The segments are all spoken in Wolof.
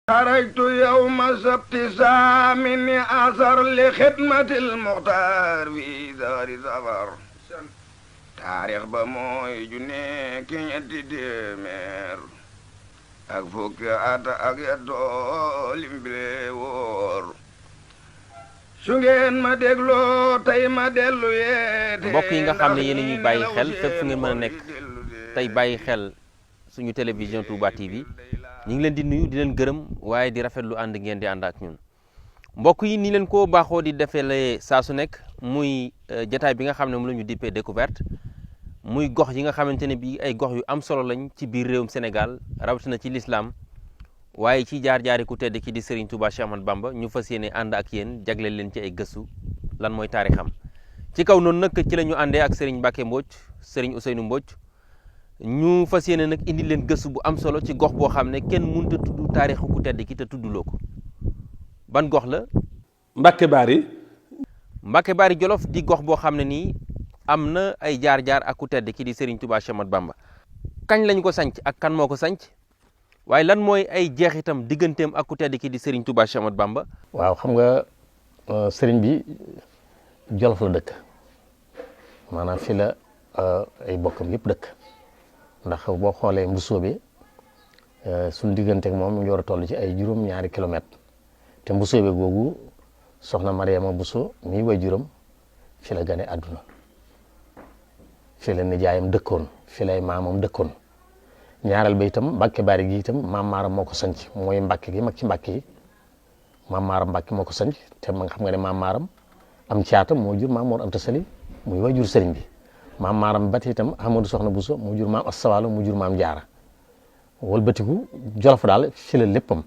خرجت يوم السبت الثامن عشر لخدمة المختار في دار سفر taarix ba mooy junne ki ñetti téeméer ak fukki at ak yettoo lim bile wóor su ngeen ma dégloo tey ma dellu yeete mbokk yi nga xam ne yéen a ñuy bàyyi xel fépp fu ngeen mën a nekk tey bàyyi xel suñu télévision Touba TV ñu ngi leen di nuyu di leen gërëm waaye di rafetlu ànd ngeen di ànd ak ñun mbokk yi ni leen ko baaxoo di defee saa su nekk muy jataay bi nga xam ne moom la ñu dippee découverte muy gox yi nga xamante ne bii ay gox yu am solo lañ ci biir réewum Sénégal rawatina ci l'islam waaye ci jaar-jaari ku tedd ki di Serigne Touba Cheikh Ahmadou Bamba ñu fas yéene ànd ak yéen jagleel leen ci ay gëstu lan mooy taarixam ci kaw noonu nag ci la ñu àndee ak Serigne Mbacke Mbodj Serigne Ousseynou Mbodj ñu fas yéene nag indi leen gëstu bu am solo ci gox boo xam ne kenn mënut a tudd taarixu ku tedd ki te tudduloo ko ban gox la. Mbacke Bari. Mbacke Bari Jolof di gox boo xam ne nii am na ay jaar-jaar ak ku tedd ki di Serigne Touba Cheikh Ahmadou Bamba kañ lañ ko sanc ak kan moo ko sanc waaye lan mooy ay jeexitam digganteem ak ku tedd ki di Serigne Touba Cheikh Ahmadou Bamba. waaw xam nga Serigne bi Jolof la dëkk maanaam fi la ay bokkam yëpp dëkk ndax boo xoolee Mbusoo bi suñu digganteeg moom mu ngi war a toll ci ay juróom-ñaari kilomètres te Mbusoo bi googu soxna Mariama Bousso mii way juróom fi la gane àdduna fi la nijaayam dëkkoon fi lay maamam dëkkoon ñaareel ba itam Mbacke Bari gi itam maam Maaram moo ko sanc mooy Mbacke gi mag ci Mbacke yi maam Maaram Mbacke moo ko sanc te ma nga xam nga ne maam Maaram am caatam moo jur maam Mor Anta Sali muy way jur sëriñ bi maam Maaram bat itam Amadou Soxna Bousso mu jur maam Assawaalo mu jur maam Jaara walbatiku Jolof daal fi la léppam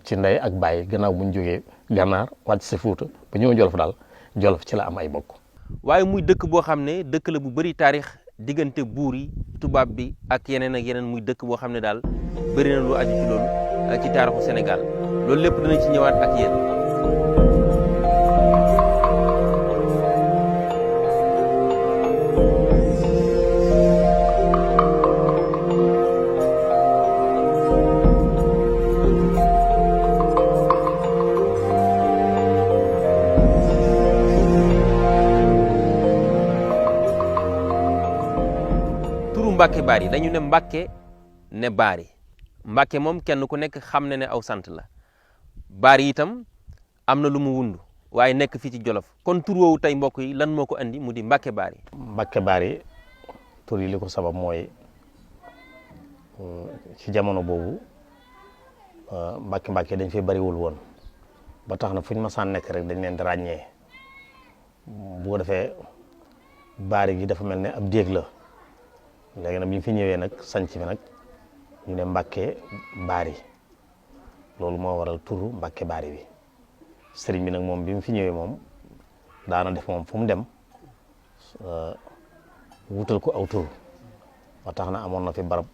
ci ndey ak bàyyi gannaaw bu ñu jógee gànnaar wàcc si Fuuta ba ñëw Jolof daal Jolof ci la am ay bokk. waaye muy dëkk boo xam ne dëkk la bu bëri taarix diggante buur yi tubaab bi ak yeneen muy dëkk boo xam ne daal bëri na lu aju ci loolu ci taarixu Sénégal loolu lépp dinañ ci ñëwaat ak yéen. Mbacke Bari dañu ne Mbacke ne Bari Mbacke moom kenn ku nekk xam na ne aw sant la Bari itam am na lu mu wund waaye nekk fii ci Jolof kon tur woowu tey mbokk yi lan moo ko andi mu di Mbacke Bari. Mbacke Bari tur yi li ko sabab mooy ci jamono boobu Mbacke dañ fay bariwul woon ba tax na fu ñu masaan nekk rek dañ leen di ràññee boo defee Bari gi dafa mel ne ab déeg la. léegi nag bi ñu fi ñëwee nag sanc bi nag ñu ne Mbacke Bari loolu moo waral turu Mbacke Bari bi sëriñ bi nag moom bi mu fi ñëwee moom daana def moom fu mu dem wutal ko aw tur ba tax na amoon na fi barab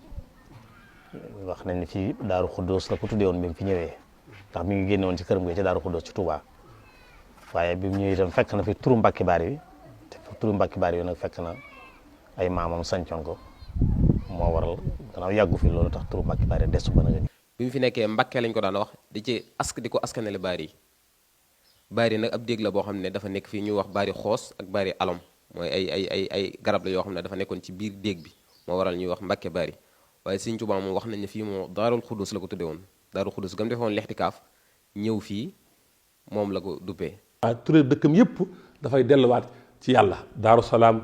wax nañ ni fii Daaru Xuddoos la ko tuddee woon bi mu fi ñëwee ndax mi ngi génne woon ci këram gi ci Daaru Xuddoos ci Touba waaye bi mu ñëwee itam fekk na fi turu Mbacke Bari bi te turu Mbacke Bari bi nag fekk na ay maamam sancoon ko moo waral gannaaw yàggu fi loolu tax turu Mbacke Bari desu ba nga bi mu fi nekkee Mbacke lañ ko daan wax di ko askanale Bari Bari nag ab déeg la boo xam ne dafa nekk fii ñuy wax Bari xoos ak Bari alom mooy ay garab la yoo xam ne dafa nekkoon ci biir déeg bi moo waral ñuy wax Mbacke Bari waaye Sëriñ Tuubaa moom wax nañ ne fii moo Daarul Xuddus la ko tuddee woon Daarul Xuddus gam defoon lextikaaf ñëw fii moom la ko duppee. waaw turé dëkkam yëpp dafay delluwaat ci yàlla Daaru Salaam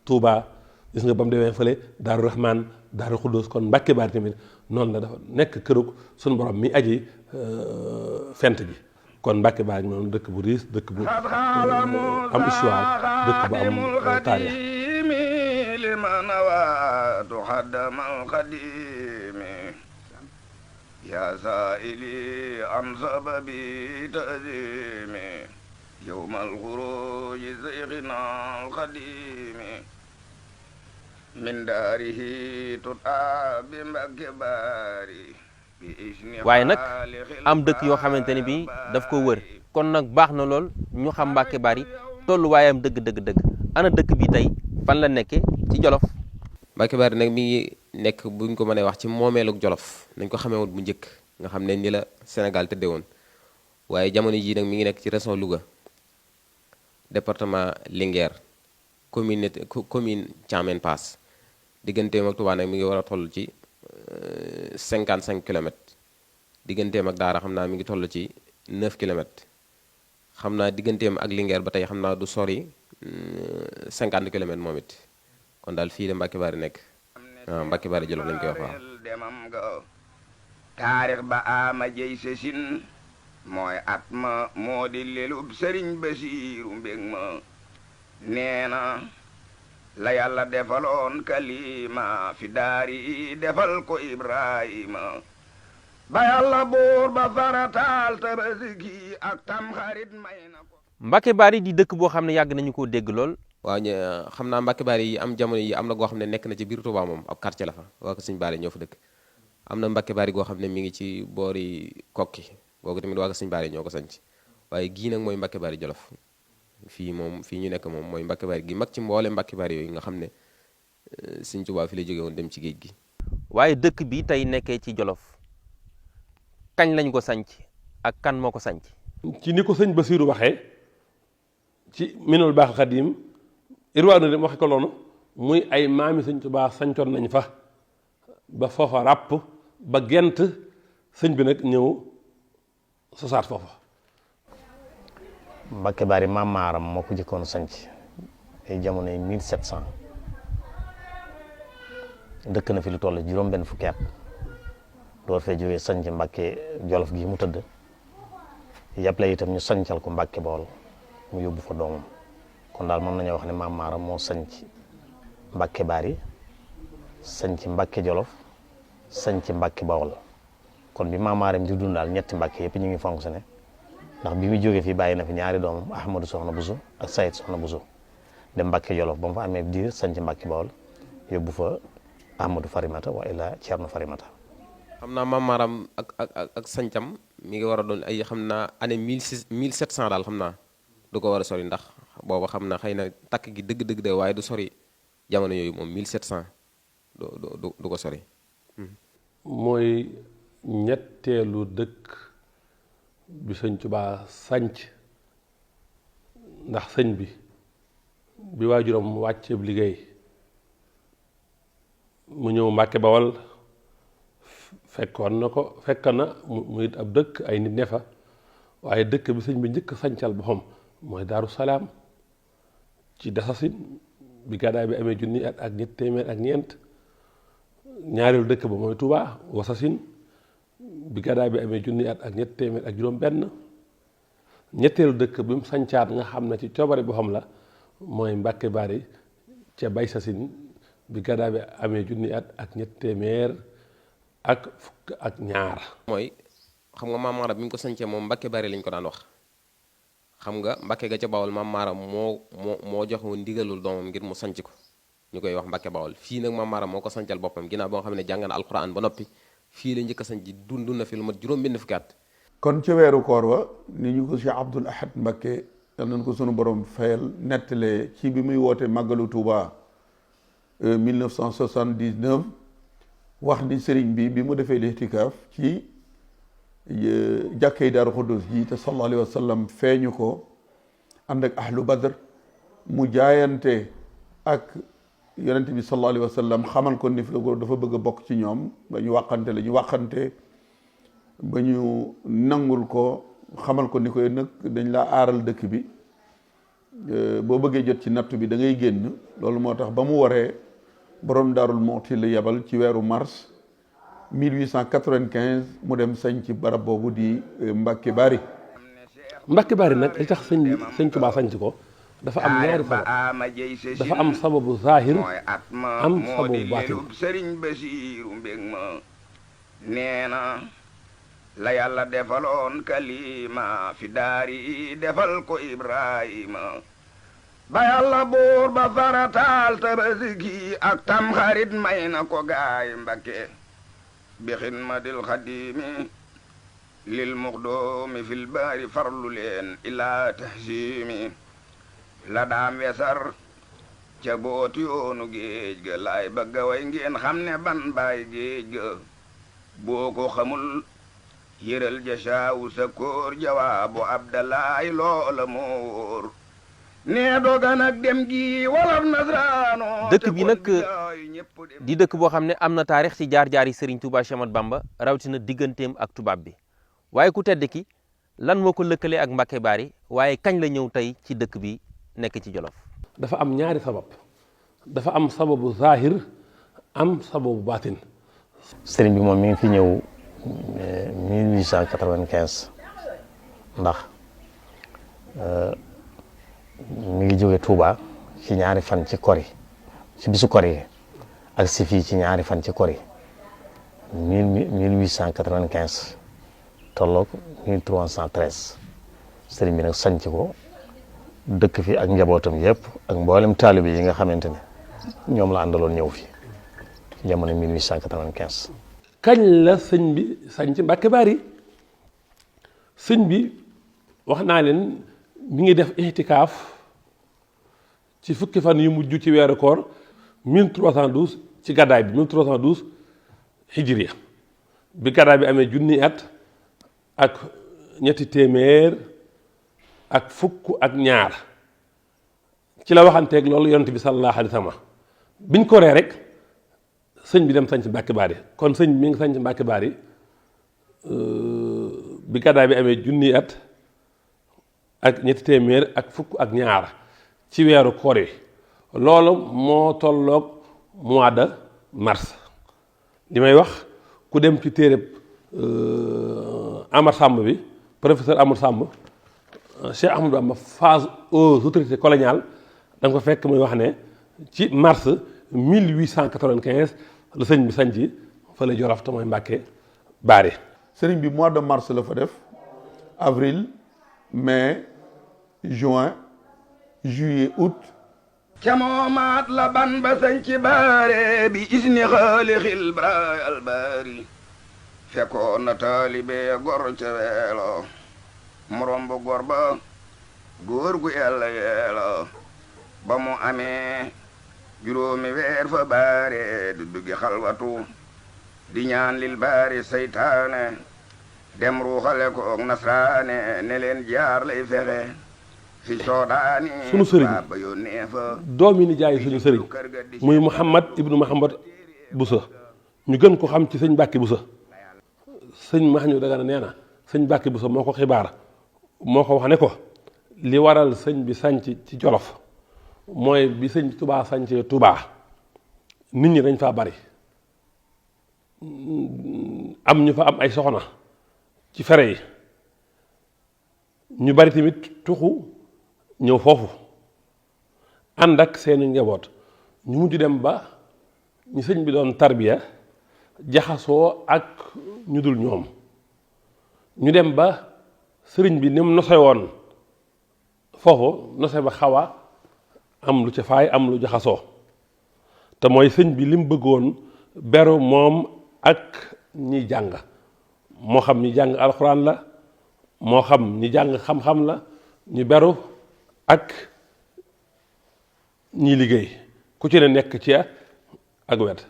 Touba. gis nga ba mu demee fële Daaru Rahman Daaru Xuddoos kon Mbacke Bari tamit noonu la dafa nekk kërug suñu borom mi aji fent gi kon Mbacke Bari noonu dëkk bu riis dëkk bu am histoire dëkk bu am taarix ya sa'ili an sababi tazimi yawmal khuruj saykhina al-qadimi min daarihi tutaa bi Mbacke Bari waaye nag am dëkk yoo xamante ne bii daf ko wër kon nag baax na lool ñu xam Mbacke Bari tolluwaayam dëgg ana dëkk bi tey fan la nekkee ci Jolof. Mbacke Bari nag mi ngi nekk buñ ko mënee wax ci moomeelug Jolof nañ ko xamee woon bu njëkk nga xam ne ni la Sénégal tëddee woon waaye jamono jii nag mi ngi nekk ci région Louga département Linguère commune Thiamène Pass digganteem ak Touba nag mi ngi war a toll ci 55 kilomètres digganteem ak Daara xam naa mi ngi toll ci 9 kilomètres xam naa digganteem ak Linguère ba tey xam naa du sori 50 kilomètres moom it kon daal fii de Mbacke Bari nekk waaw Mbacke Bari Jolof lañ koy wax waaw. demam nga taarix ba ama jëy sa sin mooy at ma moo di lelub sëriñ Basiiru mbég ma nee na la yàlla defaloon kalima fi daari defal ko Ibrahima ba yàlla buur ba farataal Tabaski ak Tamxarit may na ko. Mbacke Bari di dëkk boo xam ne yàgg nañu koo dégg lool. waaw xam naa Mbacke Bari yi am jamono yi am na goo xam ne nekk na ci biir Touba moom ab quartier la fa waa ko Sëñ Bari ñoo fa dëkk am na Mbacke Bari goo xam ne mi ngi ci boori Kokki googu tamit waa ko Sëñ Bari ñoo ko sanc waaye gii nag mooy Mbacke Bari Jolof fii ñu nekk moom mooy Mbacke Bari gi mag ci mboole Mbacke Bari yooyu nga xam ne Sëñ Touba fi la jóge woon dem ci géej gi. waaye dëkk bi tey nekkee ci Jolof kañ lañ ko sanc ak kan moo ko sanc. ci ni ko sëñ Basiiru waxee ci Minanul Baaxil Xadiim irwaanu dem waxe ko loonu muy ay maami sëñ Tuubaa sancoon nañ fa ba foofa ràpp ba gent sëñ bi nag ñëw sosaat foofa. Mbacke Bari maam maaram moo ko jëkkoon sanc ay jamono yi 1700 dëkk na fi lu toll juróom-benn fukki at door fee jógee sanc Mbacke Jolof gi mu tëdd yàppale itam ñu sancal ko Mbacke Bawol mu yóbbu fa doomam kon daal mën nañoo wax ne maam maaram moo sanc Mbacke Bari sanc Mbacke Jolof sanc Mbacke Bawol kon bi maam maaram di dund daal ñetti Mbacke yëpp ñu ngi fonctionné ndax bi muy jógee fii bàyyi na fi ñaari doomam Ahmadou Soxna Bousso ak Sayid Soxna Bousso dem Mbacke Jolof ba mu fa amee diir sanc Mbacke Bawol yóbbu fa Ahmadou Farimata wa illa Thierno Farimata. xam naa maam maaram ak sancam mi ngi war a doon ay xam naa année 1700 daal xam naa du ko war a sori ndax booba xam naa xëy na takk gi dëgg-dëgg de waaye du sori jamono yooyu moom 1700 du ko sori. mooy ñetteelu dëkk bi sëñ Tuubaa sanc ndax sëñ bi waajuram wàcceeb liggéey mu ñëw Mbàkke Bawol fekkoon na mu it ab dëkk ay nit ne fa waaye dëkk bi sëñ bi njëkk sancal boppam mooy Daaru Salaam ci Dasasin bi gàddaay bi amee junni at ak ñett téeméer ak ñeent ñaareelu dëkk ba mooy Touba Wasasin bi gàddaay bi amee junni at ak ñett téeméer ak juróom benn ñetteelu dëkk bi mu sancaat nga xam ne ci coobare boppam la mooy Mbacke Bari ca Baysasin bi gàddaay bi amee junni at ak ñett téeméer ak fukk ak ñaar. mooy xam nga maam maaram bi ñu ko sancee moom Mbacke Bari lañ ko daan wax xam nga Mbacke ga ca Bawol maam maaram moo joxe woon ndigalul doomam ngir mu sanc ko ñu koy wax Mbacke Bawol fii nag maam maaram moo ko sancal boppam ginnaaw boo xam ne jàng na alquran ba noppi fii la njëkk a sanc dund na fi lu mat juróom-benn fukki at. kon ci weeru koor wa ni ñu ko Cheikh Abdoul Ahad Mbacké yal nañu ko sunu borom fayal nettalee ci bi muy woote màggalu Touba 1979 wax ni sëriñ bi mu defee lixtikaaf ci jàkkay Daaru Xuddus ji te sallallahu alayhi wa sallam feeñu ko ànd ak ahlu badr mu jaayante ak yonent bi sallallahu alayhi wa sallam xamal ko ni dafa bëgg a bokk ci ñoom ba ñu wàqante ba ñu nangul ko xamal ko ni koy nag dañ laa aaral dëkk bi boo bëggee jot ci nattu bi da ngay génn loolu moo tax ba mu waree borom Daarul Muxti la yebal ci weeru mars 1895 mu dem sañ ci barab boobu di Mbacke Bari. Mbacke Bari nag li tax sëñ Tuubaa sañc ko dafa am ñaari sabab dafa am sababu zahir am sababu baatin. sëriñ Basiiru mbég ma nee na la yàlla defaloon kalima fi daari defal ko Ibrahima ba yàlla buur ba farataal Tabaski ak Tamxarit may na ko gaay Mbàkke bi xidmatil xadimi lil muxdoomi fil baari farlu leen ilaa tahsimi la daam wesar ca booti yoonu géej ga laay bëgga way ngeen xam ne ban baay géej ga boo ko xamul yëral jasaawu sa kóor jawaabu abdalaay loola moor nee dogan ak dem gi wolof nasraano dëkk bi nag di dëkk boo xam ne am na taarix ci jaar-jaar yi Serigne Touba Cheikh Ahmadou Bamba rawatina digganteem ak tubaab bi waaye ku tedd ki lan moo ko lëkkale ak Mbacke Bari waaye kañ la ñëw tey ci dëkk bi nekk ci Jolof. dafa am ñaari sabab dafa am sababu zahir am sababu baatin. sëriñ bi moom mi ngi fi ñëw 1895 ndax mi ngi jóge Touba ci ñaari fan ci kori ci bisu kori ak si fii ci ñaari fan ci kori 1895 tolloog 1313 sëriñ bi nag sanc ko dëkk fi ak njabootam yëpp ak mboolem taalibe yi nga xamante ne ñoom la àndaloon ñëw fi ci jamono 1895. kañ la sëñ bi sanc Mbacke Bari sëñ bi wax naa leen mi ngi def itikaaf ci fukki fan yu mujj ci weeru koor 1312 ci gàddaay bi 1312 hijriya bi gàddaay bi amee junni at ak ñetti téeméer ak fukk ak ñaar ci la waxanteeg loolu yonent bi sallallahu alayhi wa sallam biñ ko ree rek sëñ bi dem sanc Mbacke Bari kon sëñ bi mi ngi sanc Mbacke Bari bi gàddaay bi amee junni at ak ñetti téeméer ak fukk ak ñaar ci weeru koor yi loolu moo tolloog mois de mars li may wax ku dem ci téereb Amar Samb bi professeur Amar Samb Cheikh Ahmadou Bamba face aux autorités coloniales da nga ko fekk muy wax ne ci mars 1895 la sëñ bi sanc fa la Jolof te mooy Mbacke Bari. sëriñ bi mois de mars la fa def avril mai juin juillet août. ca moomaat la ban ba sañ ci baare bi isni xaalixil braay albaari fekkoon na taalibe gor ca weelo morom bu gor ba góor gu yàlla yeelo ba mu amee juróomi weer fa baare du duggi xalwatu di ñaan lil baari seytaane dem ruuxale ko ak nasraane ne leen jaar lay fexe fi soodaani sunu sëriñ ba yónnee fa doomi ni jaay suñu sëriñ muy Mouhamad ibnu Mouhamad Boussa ñu gën ko xam ci sëñ Mbacke Boussa sëñ Mahmoud Dagana nee na sëñ Mbacke Boussa moo ko xibaar moo ko wax ne ko li waral sëñ bi sanc ci Jolof mooy bi sëñ Touba sancee Touba nit ñi dañ faa bari am ñu fa am ay soxna ci fere yi ñu bari tamit tuxu ñëw foofu ànd ak seeni njaboot ñu mujj dem ba ñu sëñ bi doon tarbiya jaxasoo ak ñu dul ñoom ñu dem ba sëriñ bi ni mu nose woon foofu nose ba xaw a am lu ca faay am lu jaxasoo te mooy sëñ bi li mu bëggoon beru moom ak ñi jàng moo xam ñi jàng alxuraan la moo xam ñi jàng xam-xam la ñu beru ak ñi liggéey ku ci ne nekk ci ak wet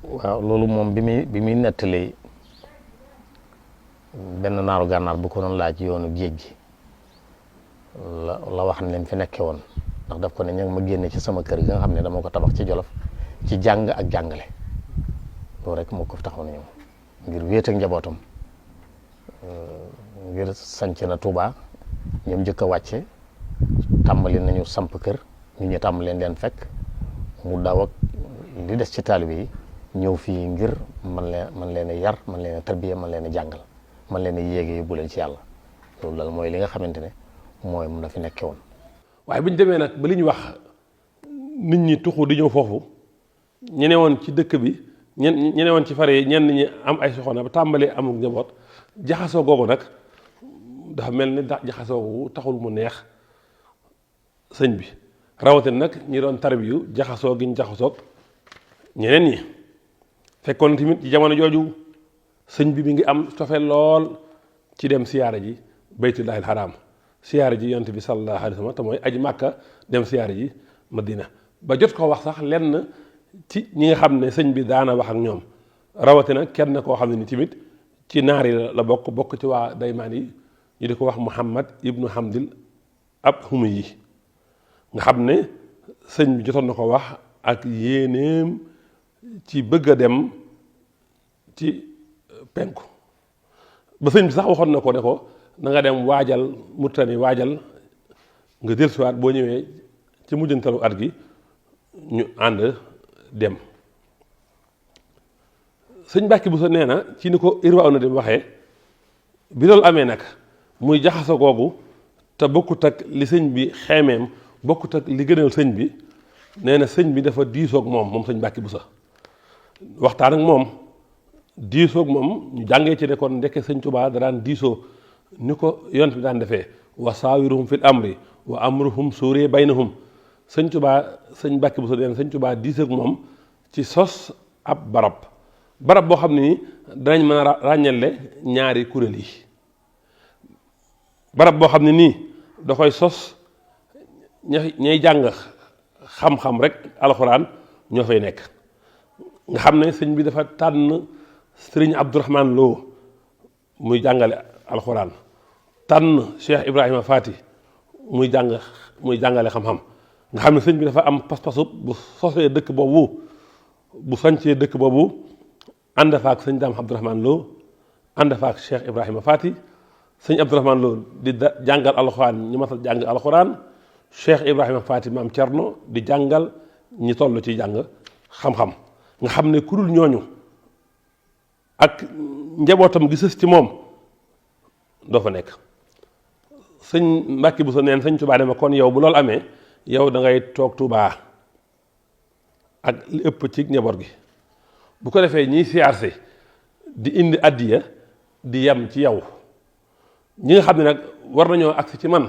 waaw loolu moom bi muy nettali benn naaru gànnaar bu ko doon laaj yoonu géej gi la wax ne fi nekke woon ndax daf ko ne ña ma génne ci sama kër gi nga xam ne dama ko tabax ci Jolof ci jàng ak jàngale loolu rek moo ko fi taxaw na ñëw ngir wéet ak njabootam ngir sanc na Touba ñoom njëkk a wàcce tàmbali nañu samp kër nit ñi tàmbali leen fekk mu daw ak li des ci taalibe yi ñëw fii ngir man leen a yar man leen a tarbiya man leen a jàngal man leen a yéege yóbbu leen ci yàlla loolu daal mooy li nga xamante ne mooy mun na fi nekke woon. waaye bu ñu demee nag ba li ñu wax nit ñi tuxu di ñëw foofu ñene woon ci dëkk bi ñene woon ci fare yi ñenn ñi am ay soxna ba tàmbalee amul njaboot jaxasoo googu nag dafa mel ni jaxasoo googu taxul mu neex sëñ bi rawatina nag ñi doon tarbiyu jaxasoo gi ñu jaxasoog ñeneen ñi fekkoon tamit ci jamono jooju sëñ bi mi ngi am cofeel lool ci dem siyaara ji baytullahil haram siyaara ji yonent bi sallallahu alayhi wa sallam te mooy aji màkka dem siyaara ji madina ba jot ko wax sax lenn ci ñi nga xam ne sëñ bi daana wax ak ñoom rawatina kenn koo xam ne ni tamit ci naar yi la bokk ci waa daymaan yi ñu di ko wax Muhammad ibnu Hamdil ab humi yi nga xam ne sëñ bi jotoon na ko wax ak yéeneem ci bëgg a dem ci penku ba sëñ bi sax waxoon na ko ne ko na nga dem waajal Murtani waajal nga dellusiwaat boo ñëwee ci mujjantalu at gi ñu ànd dem sëñ Mbàkke Buso nee na ci ni ko Irwa na dem waxee bi loolu amee nag muy jaxaso googu te bokkut ak li sëñ bi xeemeem bokkut ak li gënal sëñ bi nee na sëñ bi dafa diisoog moom sëñ Mbàkke Buso waxtaan ak moom diisoog moom ñu jàngee ci ne kon ndekke sëñ Tuubaa da daan diisoo ni ko yonent bi daan defee wa saawiruhum fil amri wa amruhum suuree baynahum sëñ Tuubaa sëñ Mbàkke Buso nee na sëñ Tuubaa diisoog moom ci sos ab barab boo xam ne ni danañ mën a ràññale ñaari kuréel yi barab boo xam ne nii da koy sos ñay jàng xam-xam rek alxuraan ñoo fay nekk nga xam ne sëñ bi dafa tànn sëriñ Abdourahman Lo muy jàngale alxuraan tànn Cheikh Ibrahima Fati muy jàngale xam-xam nga xam ne sëñ bi dafa am pas-pasu bu sosee dëkk boobu bu sancee dëkk boobu ànd fa ak sëñ Daam Abdourahman Lo ànd fa ak Cheikh Ibrahima Fati sëñ Abdourahman Lo di jàngal alxuraan ñi matal jàng alxuraan Cheikh Ibrahima Fati maam Cerno di jàngal ñi toll ci jàng xam-xam nga xam ne ku dul ñooñu ak njabootam gi sës ci moom doo fa nekk sëñ Mbàkke Buso neen sëñ Tuubaa ne ma kon yow bu loolu amee yow da ngay toog Tuubaa ak li ëpp ci njaboot gi bu ko defee ñiy siyaarse di indi addiya di yem ci yow ñi nga xam ne nag war nañoo agsi ci man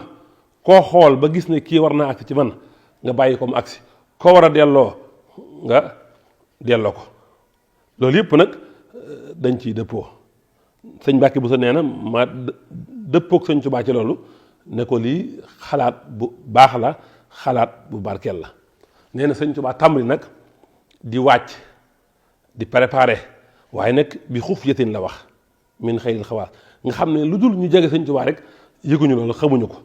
koo xool ba gis ne kii war naa agsi ci man nga bàyyi ko mu agsi koo war a delloo nga delloo ko loolu yëpp nag dañ ciy dëppoo sëñ Mbàkke Buso nee na ma dëppoog sëñ Tuubaa ci loolu ne ko lii xalaat bu baax la xalaat bu barkeel la nee na sëñ Tuubaa tàmbali nag di wàcc di préparé waaye nag bi xuf yëtin la wax min xëyril xawaas nga xam ne lu dul ñu jege sëñ Tuubaa rek yëguñu loolu xamuñu ko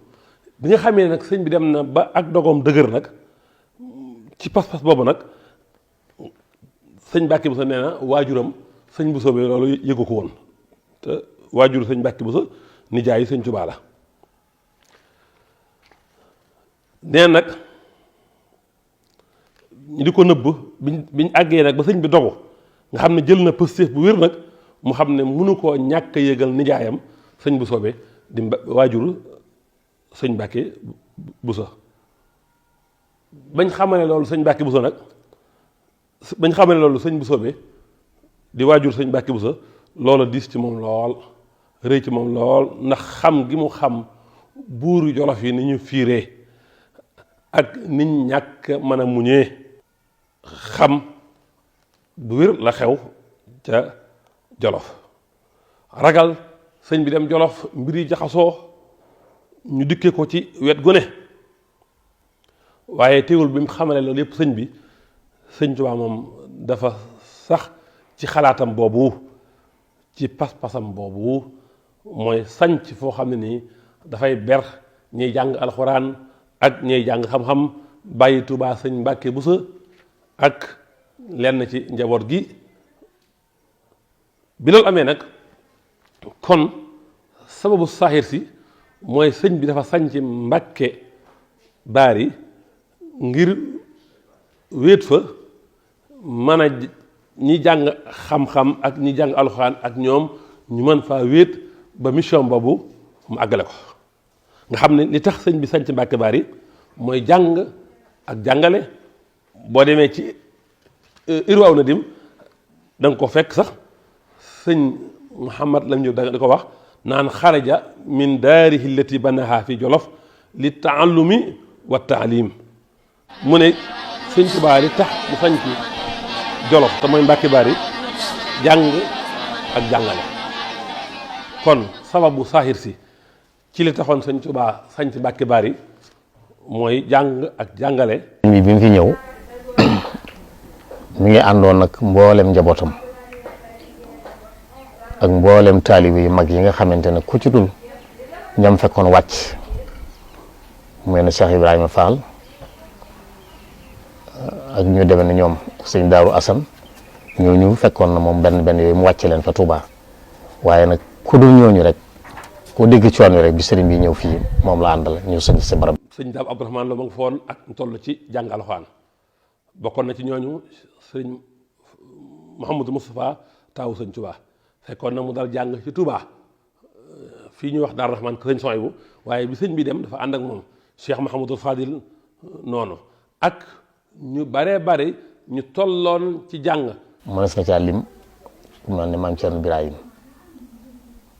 bi nga xamee nag sëñ bi dem na ba ak dogoom dëgër nag ci pas-pas boobu nag sëñ Mbàkke Buso nee na waajuram sëñ Buso bi loolu yëgu ko woon te waajuru sëñ Mbàkke Buso nijaayu sëñ Tuubaa la nee nag ñu di ko nëbb biñ àggee nag ba sëñ bi dogu nga xam ne jël na pëstéef bu wér nag mu xam ne mënu koo ñàkk a yëgal nijaayam sëñ Buso bi di waajuru sëñ Mbàkke Buso bañ xamale loolu sëñ Mbàkke Buso nag bañ xamale loolu sëñ Buso bi di waajur sëñ Mbàkke Buso loola diis ci moom lool rëy ci moom lool ndax xam gi mu xam buuru Jolof yi ni ñu fiiree ak nit ñàkk mën a muñee xam bu wér la xew ca Jolof ragal sëñ bi dem Jolof mbir yi jaxasoo ñu dikkee ko ci wet gu ne waaye teewul bi mu xamale loolu yépp sëñ bi sëñ Tuubaa moom dafa sax ci xalaatam boobu ci pas-pasam boobu mooy sanc foo xam ne nii dafay ber ñiy jàng alxuraan ak ñiy jàng xam-xam bàyyi Tuubaa sëñ Mbàkke Buso ak lenn ci njaboot gi bi loolu amee nag kon sababu saaxir si mooy sëñ bi dafa sanc Mbàkke Baari ngir wéet fa mën a ñi jàng xam-xam ak ñi jàng alxuraan ak ñoom ñu mën faa wéet ba mission boobu mu àggale ko nga xam ne li tax sëñ bi sanc Mbàkke Baari mooy jàng ak jàngale boo demee ci Irwaaw Nadim da nga ko fekk sax sëñ Muhammad Lam Jóob da ko wax naan xaraja min daarihi allati banaha fi Jolof li taallumi wa taalim mu ne sëñ Tuubaa li tax mu sanc Jolof te mooy Mbàkke Baari jàng ak jàngale. kon sababu saahir si ci li taxoon sëñ Tuubaa sañc Mbàkke Bari mooy jàng ak jàngale. bi mu fi ñëw mi ngi àndoon nag mboolem njabootam ak mboolem taalibe yu mag yi nga xamante ne ku ci dul ñam fekkoon wàcc mu mel ne Cheikh Ibrahima Fall ak ñu demee ne ñoom sëñ Daaru Asan ñooñu fekkoon na moom benn yooyu mu wàcce leen fa Touba waaye nag ku dul ñooñu rek ku dégg coon wi rek bi sëriñ bi ñëw fii moom la àndal ñu sëñ si barab. sëñ Daam Abdourahmane la ma nga fa woon ak ñu toll ci jàng alxuraan bokkoon na ci ñooñu sëriñ Mouhamadou Moustapha taawu sëñ Touba fekkoon na mu dal jàng ci Touba fii ñuy wax Daaru Rahman sëñ Sohaybu waaye bi sëñ bi dem dafa ànd ak moom Cheikh Mahamadou Fadil noonu ak ñu baree bari ñu tolloon ci jàng. mënees na caa lim ku mel ne maam Cerno Birahim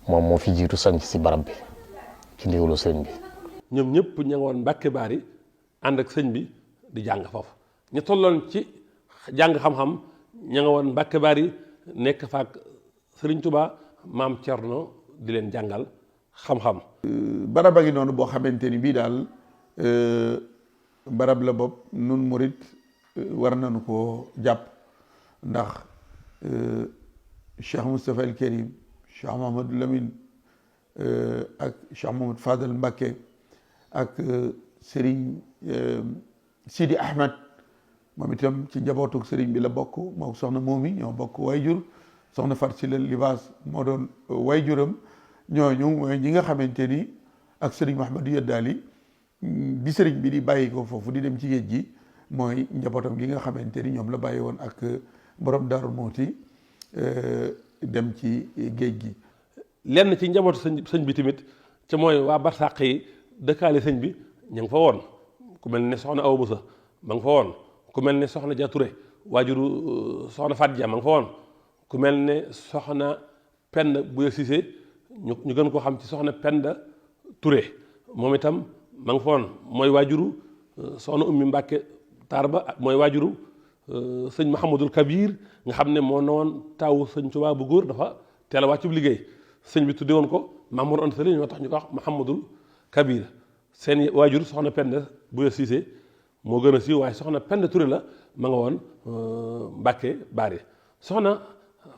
moom moo fi jiitu sanc si barab bi ci ndigalu sëñ bi. ñoom ñëpp ña nga woon Mbàkke Bari ànd ak sëñ bi di jàng foofu ñu tolloon ci jàng xam-xam ña nga woon Mbàkke Bari nekk faak Sëriñ Tuubaa maam Cerno di leen jàngal xam-xam. barab a ngi noonu boo xamante ni bii daal barab la bopp nun murit war nañu koo jàpp ndax Cheikh Moustapha El Karim Cheikh Mahamadou Lamine ak Cheikh Mahamadou Fadal Mbacké ak Serigne Sidi Ahmed moom itam ci njabootuk Serigne bi la bokk moo soxna Momi ñoo bokk wayjur soxna Fat Sila Libaas moo doon wayjuram ñooñu mooy ñi nga xamante ni ak Serigne Mahamadou Yaddaali bi Serigne bi di bàyyi ko foofu di dem ci géej gi mooy njabootam gi nga xamante ni ñoom la bàyyi woon ak borom Daaru Muhti dem ci géej gi. lenn ci njabootu sëñ bi tamit ca mooy waa barsàq yi dëkkaale sëñ bi ña nga fa woon ku mel ne soxna Awa Busa ma nga fa woon ku mel ne soxna Dia Touré waajuru soxna Fat Dia ma nga fa woon ku mel ne soxna Penda Buya Cissé ñu gën ko xam ci soxna Penda Touré moom itam ma nga fa woon mooy waajuru soxna Ummi Mbàkke Tarba mooy waajuru sëñ Mahamadul Kabir nga xam ne moo newoon taawu sëñ Tuubaa bu góor dafa teel a wàccu liggéey sëñ bi tudde woon ko Mamour Anta Sali ñoo tax ñu ko wax Mahamadul Kabir seen waajur soxna Penda Buya Cissé moo gën a siiw waaye soxna Penda Touré la ma nga woon Mbàkke Bari soxna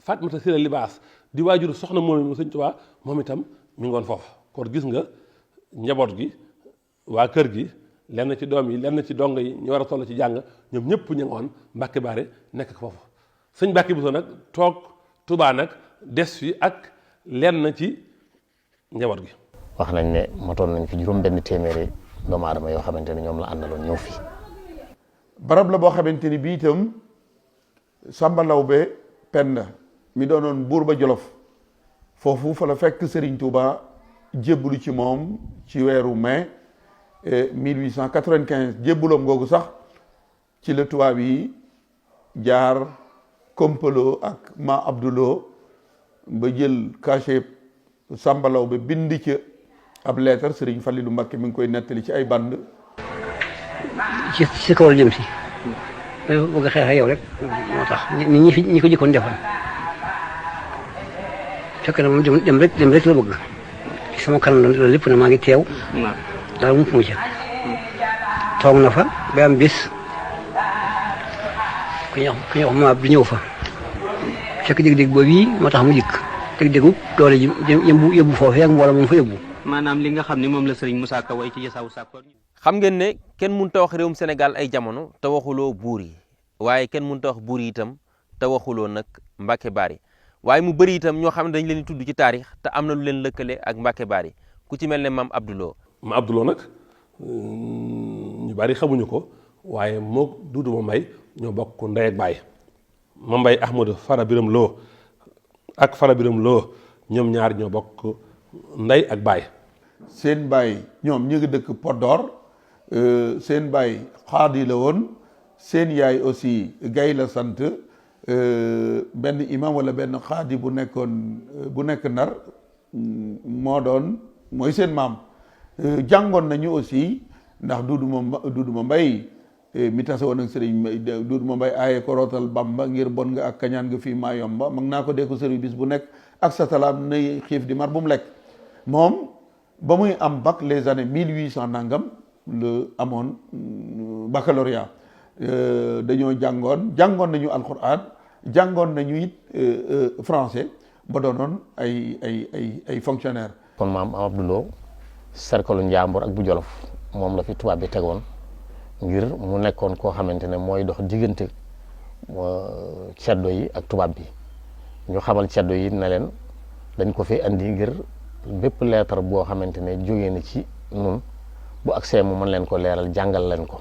Fatmata Sila Libaas di waajur soxna moom sëñ Tuubaa moom itam mi ngi woon foofu kon gis nga njaboot gi waa kër gi lenn ci doom yi lenn ci dong yi ñu war a toll ci jàng ñoom ñëpp ñu ngi woon Mbàkke Bari nekk foofu sëñ Mbàkke Buso nag toog Tuubaa nag des fi ak lenn ci njaboot gi. wax nañ ne matoon nañ fi juróom benn téeméeri doomu aadama yoo xamante ne ñoom la àndaloon ñëw fi. barab la boo xamante ni bii itam Samba Lawbe Penda mi doonoon buur ba Jolof foofu fa la fekk Serigne Touba jébbalu ci moom ci weeru mai 1895 jébbaloom googu sax ci la tubaab yi jaar kompaloo ak ma Abdouloo ba jël cachet Samba Lawbe bind ci ab leetar Serigne Fallilou Mbacké mi ngi koy nettali ci ay band ci kaw la jëm si bëgg a xeex ak yow rek moo tax ñi ko jëkkoon defal fekk na moom dem rek la bëgg ci sama kanam loolu lépp na maa ngi teew daal mu fu mu ca toog na fa ba am bis ku ñuy wax ma bi ñëw fa fekk dégg-dégg boobu yi moo tax mu dikk dégg-déggu doole ji yóbbu foofee ak mbooloo moom fa yóbbu maanaam li nga xam ne moom la Serigne Moussa Ka way ci Jasaawu Sakkoor. xam ngeen ne kenn mënut a wax réewum Sénégal ay jamono te waxuloo buur yi waaye kenn mënut a wax buur yi itam te waxuloo nag Mbàkke Bari waaye mu bëri itam ñoo xam ne dañ leen di tudd ci taarix te am na lu leen lëkkale ak Mbàkke Bari ku ci mel ne maam Abdouloo. maam Abdouloo nag ñu bari xamuñu ko waaye moog Duudu Mambay ñoo bokk ndey ak baay Mambay Ahmadou Fara Biram Loo ak Fara Biram Loo ñoom ñaar ñoo bokk ndey ak baay. seen baay ñoom ñu ngi dëkk Podor seen baay xaadi la woon seen yaay aussi gay la sant benn imam wala benn xaadi bu nekk Ndar mooy seen maam jàngoon nañu aussi ndax Duudu Mambay mi tase woon ak sëriñ Duudu ma mbay aaye ko rootal Bamba ngir bon nga ak kañaan nga fii maa yomba mag naa ko dee ko sëriñ bis bu nekk ak sa talaam nay xiif di mar bu mu lekk. moom ba muy am bac les années 1800 nangam la amoon baccalauréat dañoo jàngoon nañu alquran jàngoon nañu it français ba doonoon ay fonctionnaire. kon maam Abdou Lo cercle Njàmbur ak bu Jolof moom la fi tubaab bi tegoon ngir mu nekkoon koo xamante ne mooy dox diggante ceddo yi ak tubaab bi ñu xamal ceddo yi ne leen dañ ko fi andi ngir bépp leetar boo xamante ne jógee na ci nun bu accès mu mën leen ko leeral jàngal leen ko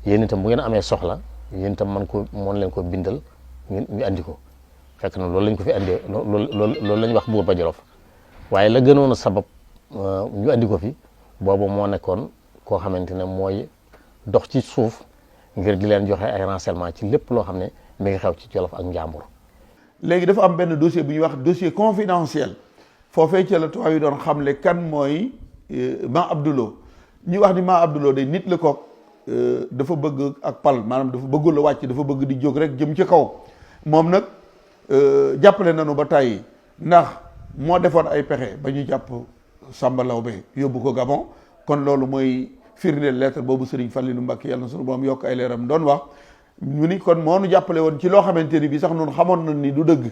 yéen itam bu ngeen amee soxla yéen itam mën leen ko bindal ñu andi ko fekk na loolu lañ ko fi andee loolu lañ wax buur ba Jolof waaye la gënoon a sabab ñu andi ko fi boobu moo nekkoon koo xamante ne mooy dox ci suuf ngir di leen joxe ay renseignement ci lépp loo xam ne mi ngi xew ci Jolof ak Njàmbur. léegi dafa am benn dossier bu ñuy wax dossier confidentiel foofee ca la tubaab yi doon xamle kan mooy Ma Abdou Lo ñu wax ni Ma Abdou Lo day nit la kook dafa bëgg ak pal maanaam dafa bëggul la wàcc dafa bëgg di jóg rek jëm ci kaw moom nag jàppale nañu ba tàyyi ndax moo defoon ay pexe ba ñu jàpp Samba Lawbe yóbbu ko Gabon kon loolu mooy firndeel lettre boobu Serigne Fallilou Mbacké yàlla na sunu borom yokk ay leeram doon wax ñu ni kon moo nu jàppale woon ci loo xamante ni bi sax noonu xamoon na ni du dëgg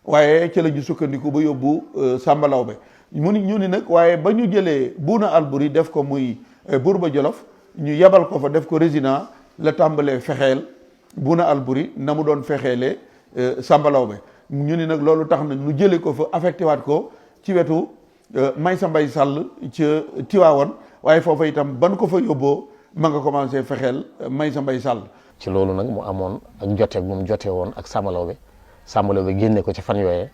waaye ca la ñu sukkandiku ba yóbbu Samba Lawbe ñu ni nag waaye ba ñu jëlee Buuna Alburi def ko muy buur ba Jolof ñu yebal ko fa def ko résident la tàmbalee fexeel Buuna Alburi na mu doon fexeelee Samba Lawbe ñu ni nag loolu tax na ñu jëlee ko fa affecté waat ko ci wetu Maysa Mbay Sàll ca Tiwaawan waaye foofa itam ban ko fa yóbboo ma nga commencé fexeel Maysa Mbay Sàll. ci loolu nag mu amoon ak jote bu mu jote woon ak Samba Lawbe génne ko ci fan yooyee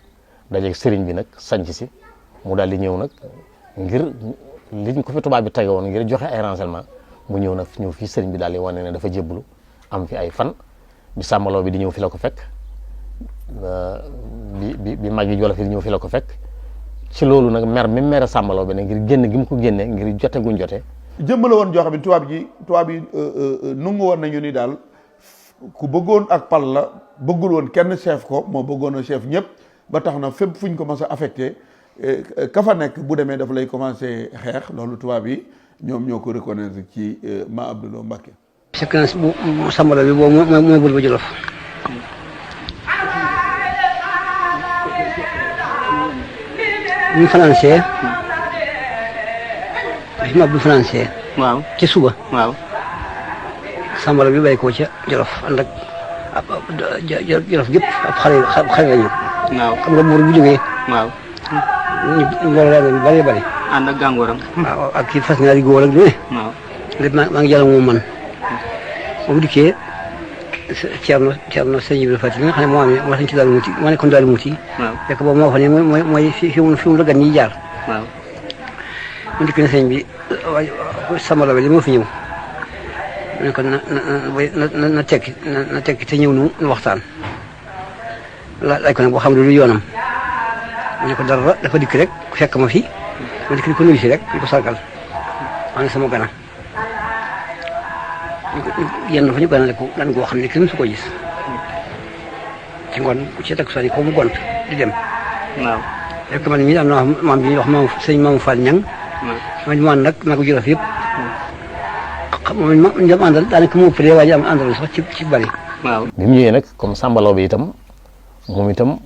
dajeeg sëriñ bi nag sanc si mu daal di ñëw nag ngir liñ ko fi tubaab bi tege woon ngir joxe ay renseignement mu ñëw fii sëriñ bi daal di wane ne dafa jébbalu am fi ay fan bi Samba Lawbe di ñëw fi la ko fekk bi mag yi Jolof yi di ñëw fi la ko fekk ci loolu nag mere Samba Lawbe ne ngir génn gi mu ko génne ngir jote guñ jote jëmmala woon joo xam ne tubaab yi nungu woon nañu ni daal ku bëggoon ak pal la bëggul woon kenn chef ko moo bëggoon a chef ñëpp ba tax na fépp fuñ ko mas a affecté ka fa nekk bu demee daf lay commencé xeex loolu tubaab yi ñoom ñoo ko reconnaître ci Ma Abdou Lo Mbacké. séquence bu Samba Lawbe boobu mooy buur ba Jolof ñu financé bi ma Abdou financé waaw ci suba waaw Samba Lawbe bi bàyyi ko ca Jolof ànd ak Jolof gépp ab xale lañu waaw xam nga buur bu jógee waaw ñu mbooloo bi bari bari ànd ak gàngooram waaw ak kii fas ñaari góor ak lu ne waaw lépp maa ngi jàll moom man moom dikkee Ceerno sëñ Ibrahima Fati li nga xam ne moo amee moo sañ ci Daaru Muti moo nekkoon Daaru Muti fekk boobu moo fa ne mooy fi mu la gan ñi jaar waaw mu dikk ne sëñ bi waaye Samba Lawbe li moo fi ñëw mu ne ko na tekki te ñëw nu waxtaan laaj ko nag boo xam ne lu yoonam mu ne ko dara dafa dikk rek fekk ma fi ma dikk di ko nuyu si rek di ko sargal maa ngi sama gana yenn fa ñu ganale ko gan goo xam ne kenn su ko gis ci ngoon ci takk soni ko mu gont di dem waaw fekk man mii am na maam bi ñuy wax maam sëñ Maamu Fall Ñang ma man nag maa ko Jolof yëpp moom ñoom àndal daanaka moo ëppalee waaye am àndal sax ci bari waaw bi mu ñëwee nag comme Samba Lawbe itam moom itam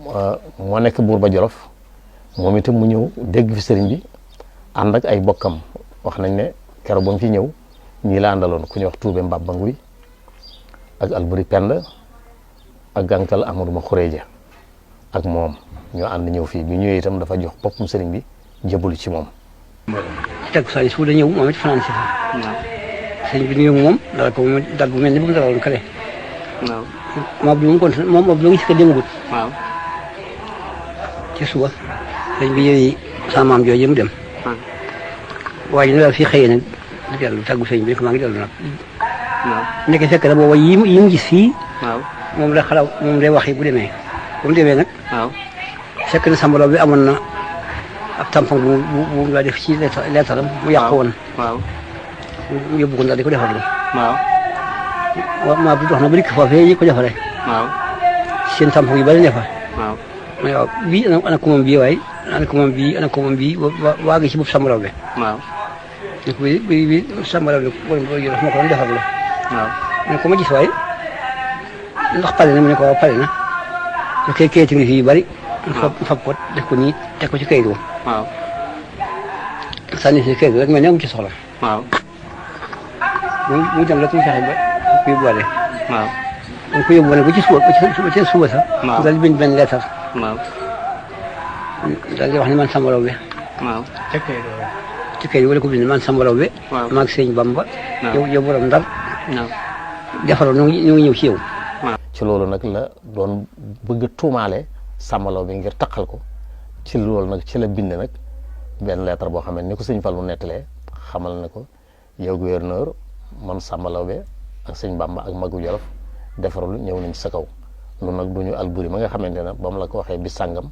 moo nekk buur ba Jolof moom itam mu ñëw dégg fi sëriñ bi ànd ak ay bokkam wax nañ ne keroog ba mu fi ñëw ñii la àndaloon ku ñuy wax Tuube Mbaba Nguy ak Alburi Pend ak Gànkal Amadou Ma Xureeja ak moom ñoo ànd ñëw fii bi ñëwee itam dafa jox boppam sëriñ bi jëbalu ci moom. ci takku saa yi su da ñëw moom it fanaan si fa sëriñ bi ñëw moom dara ko moom dal bu mel ni bu mu dalaloon kale moom moom kon moom Abdou ngi si ko démagut ci suba sëriñ bi yëwi sama maam jooju mu dem waaye ñu daal fii xëyee nag di dellu tàggu sëriñ bi maa ngi dellu nag nekk fekk na booba yi mu gis fii moom la xalaat moom lay waxee bu demee nag fekk na Samba Lawbe bi amoon na ab tampon bu mu daa def ci leetaram mu yàqu woon mu yóbbu ko ndax di ko defarlu maa bu dox na ba dikk foofee yi ko defaree. waaw. seen samp yu bari ne fa. waaw. ma ne waaw bii ana ko moom bii waaye ana ko moom bii waa gi ci bopp Samba Laobé. waaw. ne ko bii Samba Laobé moo ko doon defar la. waaw. ma ne ko ma gis waaye ndax pare na mu ne ko waaw pare na te kay kayit ngi fi yu bari. fab ko def ko nii teg ko ci kayit woo. waaw. sànni si kayit rek mel ne amu ci soxla. waaw. mu dem rek ñu fexe ba kuy boole. waaw. dañ ko yóbbu woon ba ci suba sax. waaw daal di bind benn leetar. waaw. daal di wax ne man Samba Laobé. waaw. ci kayit wala ko bind man Samba Laobé. waaw. maag Sëñ Bamba. waaw. yow borom Ndar. waaw. defaroo ñu ngi ñëw ci yow. ci loolu nag la doon bëgg a tuumaale Samba Laobé ngir taqal ko ci loolu nag ci la bind nag benn lettre boo xam ne ni ko sëñ Fallu nettalee xamal na ko yow gouverneur man Samba Laobé ak sëñ Bamba ak Magu Jolof defarul ñëw nañ ci sa kaw noonu nag du ñu Alburi ma nga xamante ne ba mu la ko waxee bi sàngam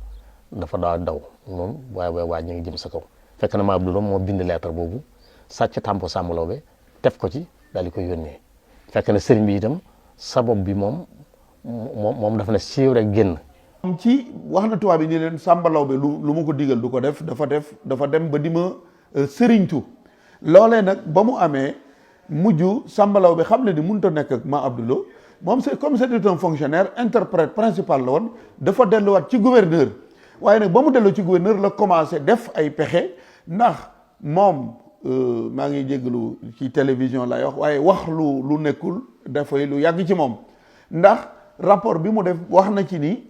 dafa daa daw moom waaj ñu ngi jëm sa kaw fekk na ma Abdou moo bind lettre boobu sàcc tàmpo Samba Laobé tef ko ci daal di koy yónnee fekk na sëriñ bi itam sabab bi moom dafa ne siiw rek génn. ci wax na tubaab bi ni leen Samba Laobé lu ma ko digal du ko def dafa dem ba di ma sëriñtu loolee nag ba mu amee mujj Samba Laobé xam ne ni mënut a nekk ak ma Abdoulo moom c'est comme c'était un fonctionnaire interprète principal la woon dafa delluwaat ci gouverneur waaye nag ba mu delloo ci gouverneur la commencé def ay pexe ndax moom maa ngi jégalu ci télévision lay wax lu nekkul dafay lu yàgg ci moom ndax rapport bi mu def wax na ci ni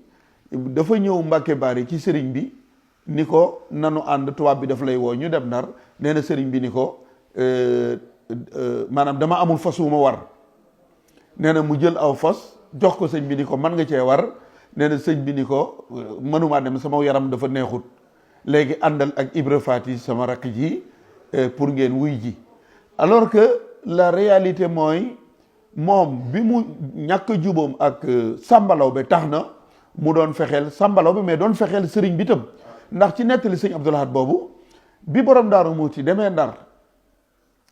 dafa ñëw Mbàkke Bari ci sëriñ bi ni ko nanu ànd tubaab bi daf lay woo ñu dem Ndar nee na sëriñ bi ni ko maanaam dama amul fas wu ma war nee na mu jël aw fas jox ko sëñ bi ni ko mën nga cee war nee na sëñ bi ni ko mënumaa dem sama yaram dafa neexut léegi àndal ak Ibra Faati sama rakk ji pour ngeen wuy ji alors que la réalité mooy moom bi mu ñàkk jubóom ak Samba Laobé tax na mu doon fexeel Samba Laobé mais doon fexeel sëriñ bi tam ndax ci nettali sëñ Abdou Lahad boobu bi borom Daaru Muuti demee Ndar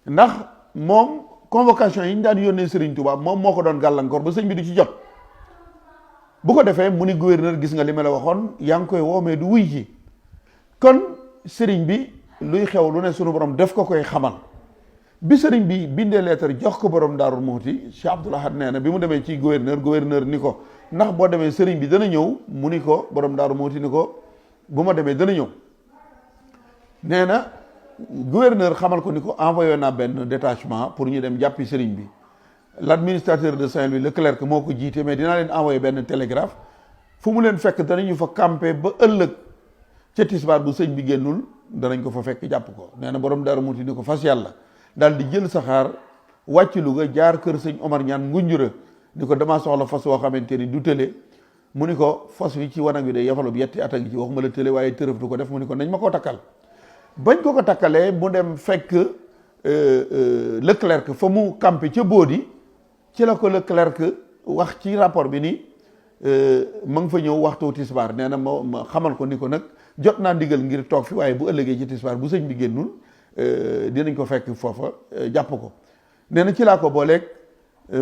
ndax moom convocation yi ñu daan yónnee sëriñ Touba moom moo ko doon gàllankoor ba sëñ bi du ci jot bu ko defee mu ni gouverneur gis nga li ma la waxoon yaa ngi koy woomee du wuy ji kon sëriñ bi luy xew lu ne sunu borom def ko koy xamal bi sëriñ bi bindee lettre jox ko borom Daaru Muuti Cheikh Abdou Lahad nee na bi mu demee ci gouverneur ni ko ndax boo demee sëriñ bi dana ñëw mu ni ko borom Daaru Muuti ni ko bu ma demee dana ñëw nee na gouverneur xamal ko ni ko envoyé naa benn détachement pour ñu dem jàppi sëriñ bi l'administrateur de Saint-Louis le clerc moo ko jiite mais dinaa leen envoyé benn télégraphe fu mu leen fekk danañu fa camper ba ëllëg ca tisbaar bu sëñ bi génnul danañ ko fa fekk jàpp ko nee na borom Daaru Muuti ni ko fas yàlla daal di jël saxaar wàcc Louga jaar kër sëñ Omar Ñaan Ngunjura ni ko damaa soxla fas woo xamante ni du tële mu ni ko fas wi ci wanag wi de yafalu bi yetti at a ngi ci waxuma la tële waaye tërëftu ko def mu ni ko nañ ma koo takkal bañ ko takkalee mu dem fekk Leclerc fa mu campé ca Boodi ci la ko Leclerc wax ci rapport bi ni ma nga fa ñëw waxtu tisbaar nee na ma xamal ko ni ko nag jot naa ndigal ngir toog fi waaye bu ëllëgee ci tisbaar bu sëñ bi génnul dinañ ko fekk foofa jàpp ko nee na ci laa ko booleeg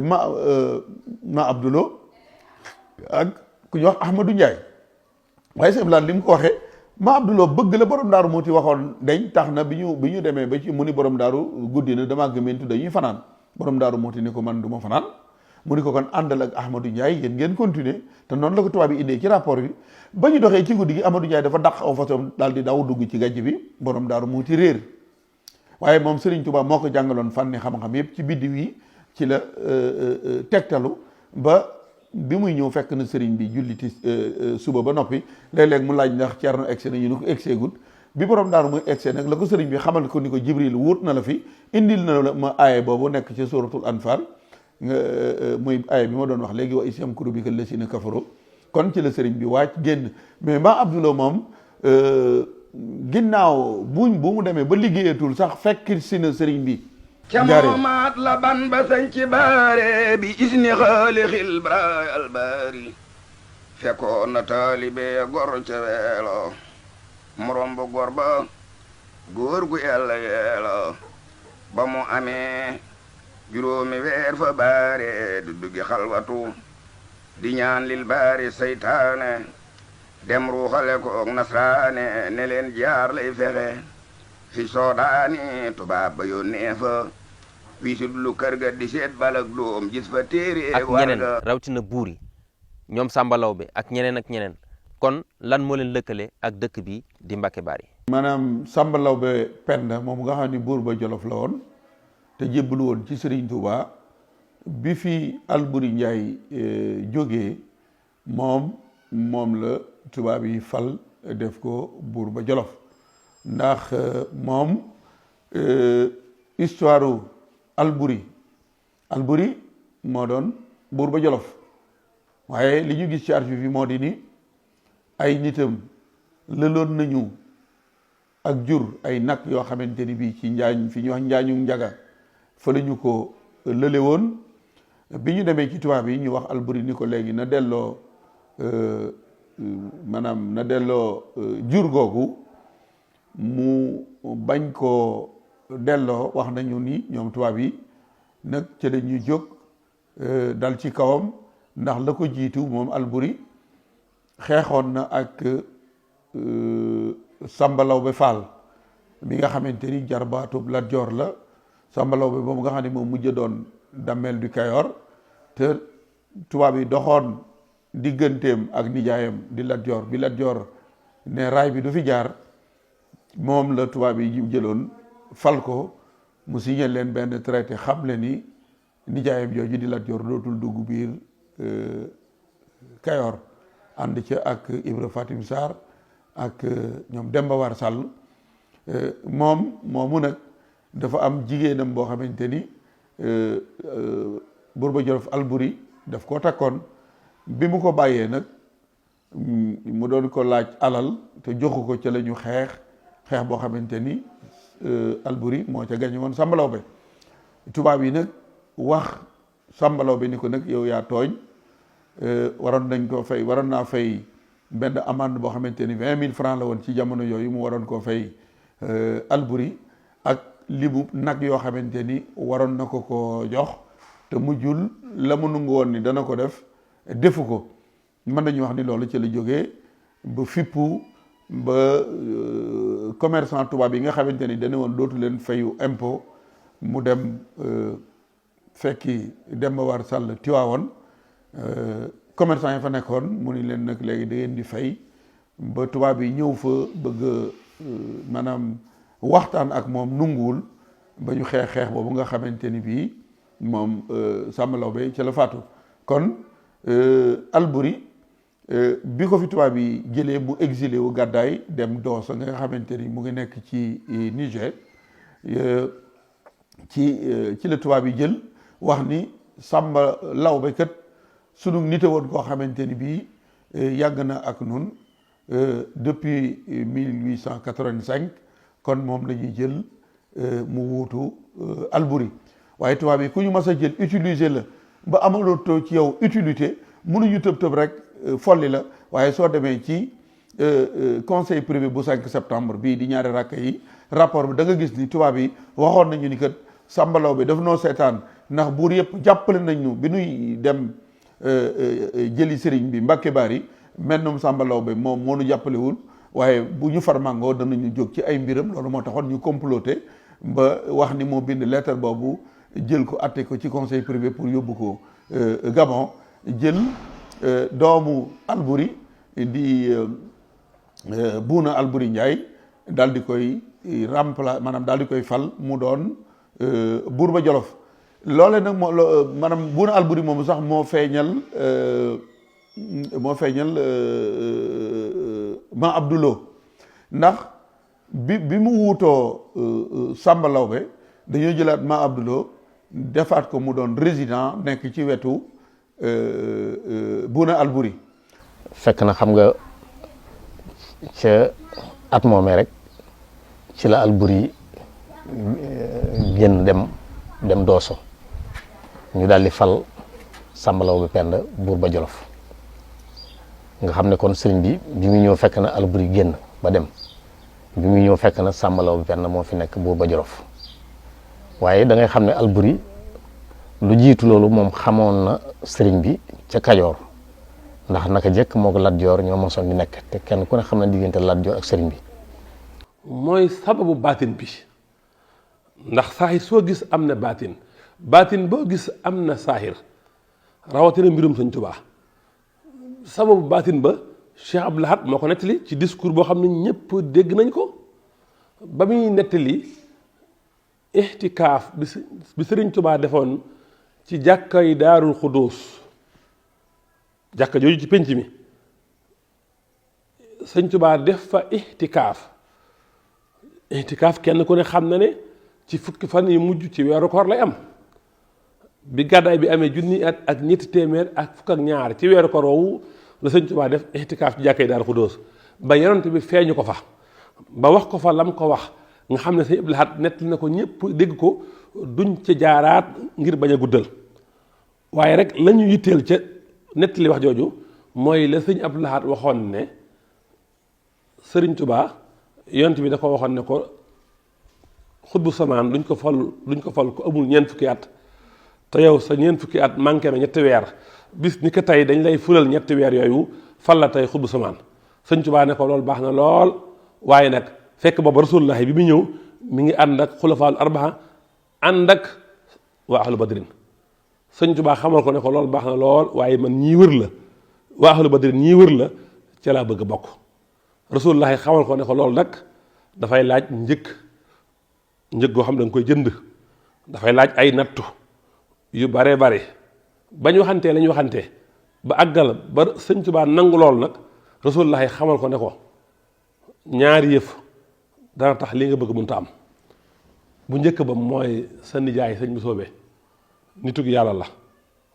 ma Abdoulo ak ku ñu wax Ahmadou Ndiaye waaye sëñ Blaan li mu ko waxee ma Abdoulo bëgg la borom Daaru Muuti waxoon dañ tax na bi ñu demee ba ci mu ni borom daaru guddi na damaa gëmeentu dañuy fanaan borom Daaru Muuti ni ko man du ma fanaan mu ni ko kon àndal ak Ahmadou Ndiaye yéen ngeen continuer te noonu la ko tubaab bi indee ci rapport bi ba ñu doxee ci guddi gi Ahmadou Ndiaye dafa dàq aw façon daal di daw dugg ci gàjj bi borom Daaru Muuti réer waaye moom Serigne Touba moo ko jàngaloon fànni xam-xam yëpp ci biddiw yi ci la tegtalu ba bi muy ñëw fekk na Serigne bi julliti suba ba noppi léeg-léeg mu laaj ndax Ceerno egsi na ñu ni ko egsee gut bi borom Daaru muy egsee nag la ko Serigne bi xamal ko ni ko Jibril wut na la fi indil na la ma aaye boobu nekk ci suratul Anfal nga muy aaye bi ma doon wax léegi wa is yamkuru bika llaziina kafaru kon ci la Serigne bi wàcc génn mais ma Abdoulo moom ginnaaw bu mu demee ba liggéeyatul sax fekk si na Serigne bi ca moomaat la ban ba sañ ci baare bi isni xaalixil braay albaari fekkoon na taalibe gor ca weelo morom bu gor ba góor gu yàlla yeelo ba mu amee juróomi weer fa baare du duggi xalwatu di ñaan lil baari seytaane dem ruuxale ko nasraane ne leen jaar lay fexe fi soodaani tubaab ba yónnee fa wiisit lu kër ga di seet balak doom gis fa téere ak ñeneen rawatina buur yi ñoom Samba Laobé ak ñeneen ak ñeneen kon lan moo leen lëkkale ak dëkk bi di Mbacké Bari. maanaam Samba Laobé Penda moom nga xam ni buur ba Jolof la woon te jébbalu woon ci Serigne Touba bi fi Alburi Njaay jógee moom la tubaab yi fal def ko buur ba Jolof ndax moom histoire Alburi moo doon buur ba Jolof waaye li ñu gis ci archive yi moo di ni ay nitam lëloon nañu ak jur ay nag yoo xamante ni bii ci njaañ fi ñu wax njaañu njaga fa la ñu ko lële woon bi ñu demee ci tubaab yi ñu wax Alburi ni ko léegi na delloo maanaam na delloo jur googu mu bañ koo delloo wax nañu ni ñoom tubaab yi nag ci la ñuy jóg dal ci kawam ndax la ko jiitu moom Alburi xeexoon na ak Samba Laobé Fall mi nga xamante ni jarbaatub Lat Joor la Samba Laobé boobu nga xam ne moom mujj doon Damel du Kayor te tubaab yi doxoon digganteem ak nijaayam di Lat Joor bi Lat Joor ne raay bi du fi jaar moom la tubaab yi jëloon fal ko mu signé leen benn traité xam le ni nijaayam jooju di Lat Joor dootul dugg biir Kayor ànd ca ak Ibra Fatim Sarr ak ñoom Demba War Sall moomu nag dafa am jigéenam boo xamante ni buur ba Jolof Alburi daf koo takkoon bi mu ko bàyyee nag mu doon ko laaj alal te joxu ko ca la ñu xeex boo xamante ni Alburi moo ca gañe woon Samba Laobé tubaab yi nag wax Samba Laobé ni ko nag yow yaa tooñ waroon naa fay benn amende boo xamante ni 20,000 francs la woon ci jamono yooyu mu waroon koo fay Alburi ak libu nag yoo xamante ni waroon na ko jox te mujjul la mu nungu woon ni dana ko defu ko mën nañu wax ni loolu ci la jógee ba fippu ba commerçant tubaab yi nga xamante ni dana woon dootu leen fayu impôt mu dem fekki Demba War Sall Tiwaawoon commerçant yi fa nekkoon mu ni leen nag léegi da ngeen di fay ba tubaab yi ñëw fa bëgg maanaam waxtaan ak moom nunguwul ba ñu xeex boobu nga xamante ni bii moom Samba Laobé ca la faatu kon Alburi bi ko fi tubaab yi jëlee mu exilé wu gàddaay dem Doosa nga xamante ni mu ngi nekk ci Niger ci la tubaab yi jël wax ni Samba Laobé kat sunu nite woon koo xamante ni bii yàgg na ak nun depuis 1885 kon moom la ñuy jël mu wuutu Alburi waaye tubaab yi ku ñu mas a jël utiliser la ba amaloo ci yow utilité mënuñu tëb rek folli la waaye soo demee ci conseil privé bu 5 septembre bii di ñaari rakk yi rapport bi da nga gis ni tubaab yi waxoon nañu ni kat Samba Laobé daf noo seetaan ndax buur yëpp jàppale nañu bi nuy dem jëli sëriñ bi Mbacké Bari mennum Samba Laobé moom moo nu jàppalewul waaye bu ñu farmangoo danañu jóg ci ay mbiram loolu moo taxoon ñu comploté ba wax ni moo bind lettre boobu jël ko atte ko ci conseil privé pour yóbbu ko Gabon jël doomu Alburi di Buuna Alburi Njaay daal di koy remplacer maanaam daal di koy fal mu doon buur ba Jolof loole nag maanaam Buuna Alburi moomu sax moo feeñal ma Abdoulo ndax bi mu wuutoo Samba Laobé dañoo jëlaat ma Abdoulo defaat ko mu doon résident nekk ci wetu Buuna Alburi fekk na xam nga ca at moomee rek ci la Alburi génn dem Dooso ñu daal di fal Samba Laobé Penda buur ba Jolof nga xam ne kon sëriñ bi mu ñëw fekk na Alburi génn ba dem bi mu ñëw fekk na Samba Laobé Penda moo fi nekk buur ba Jolof waaye da ngay xam ne Alburi lu jiitu loolu moom xamoon na sëriñ bi ca Kajoor ndax naka jekk moo ko Lat Joor ñoo mosoon di nekk te kenn ku ne xam na diggante Lat Joor ak sëriñ bi. mooy sababu baatin bi ndax saahir soo gis am na baatin baatin boo gis am na saahir rawatina mbirum Sëñ Tuubaa sababu baatin ba Cheikh Abdou Lahad moo ko nettali ci discours boo xam ne ñëpp dégg nañ ko ba muy nettali ixtikaaf bi Sëriñ Tuubaa defoon ci jàkkay Daarul Xudoos jàkka jooju ci pénc mi Sëñ Tuubaa def fa ixtikaaf kenn ku ne xam na ne ci fukki fan yi mujj ci weeru koor lay am bi gàddaay bi amee junni at ak ñetti téeméer ak fukk ak ñaar ci weeru koor woowu la Sëñ Tuubaa def ixtikaaf ci jàkkay Daaru Xudoos ba yonent bi feeñu ko fa ba wax ko fa lam ko wax nga xam ne Sëñ Abdou Lahad nettali na ko ñëpp dégg ko duñ ca jaaraat ngir bañ a guddal waaye rek la ñu yitteel ca nettali wax jooju mooy la Sëñ Abdou Lahad waxoon ne Sëriñ Tuubaa yonent bi da ko waxoon ne ko xutbu samaan duñ ko fal ko amul ñeent fukki at te yow sa ñeent fukki at manqué na ñetti weer bis ni ko tey dañ lay fulal ñetti weer yooyu fal la tey xutbu samaan Sëñ Tuubaa ne ko loolu baax na lool waaye nag fekk booba rasulullahi bi mu ñëw mi ngi ànd ak xulafaal arbaa ànd ak waa ahlu badrin Sëñ Tuubaa xamal ko ne ko loolu baax na lool waaye man ñii wër la waa ahlu badrin ñii wër la ca laa bëgg a bokk rasulullahi xamal ko ne ko loolu nag dafay laaj njëg goo xam ne da nga koy jënd dafay laaj ay nattu yu bare bare bañ waxantee lañ waxantee ba àggal ba Sëñ Tuubaa nangu loolu nag rasulullahi xamal ko ne ko ñaari yëf dana tax li nga bëgg mënta am bu njëkk ba mooy sa nijaay sëñ Musoobe nitug yàlla la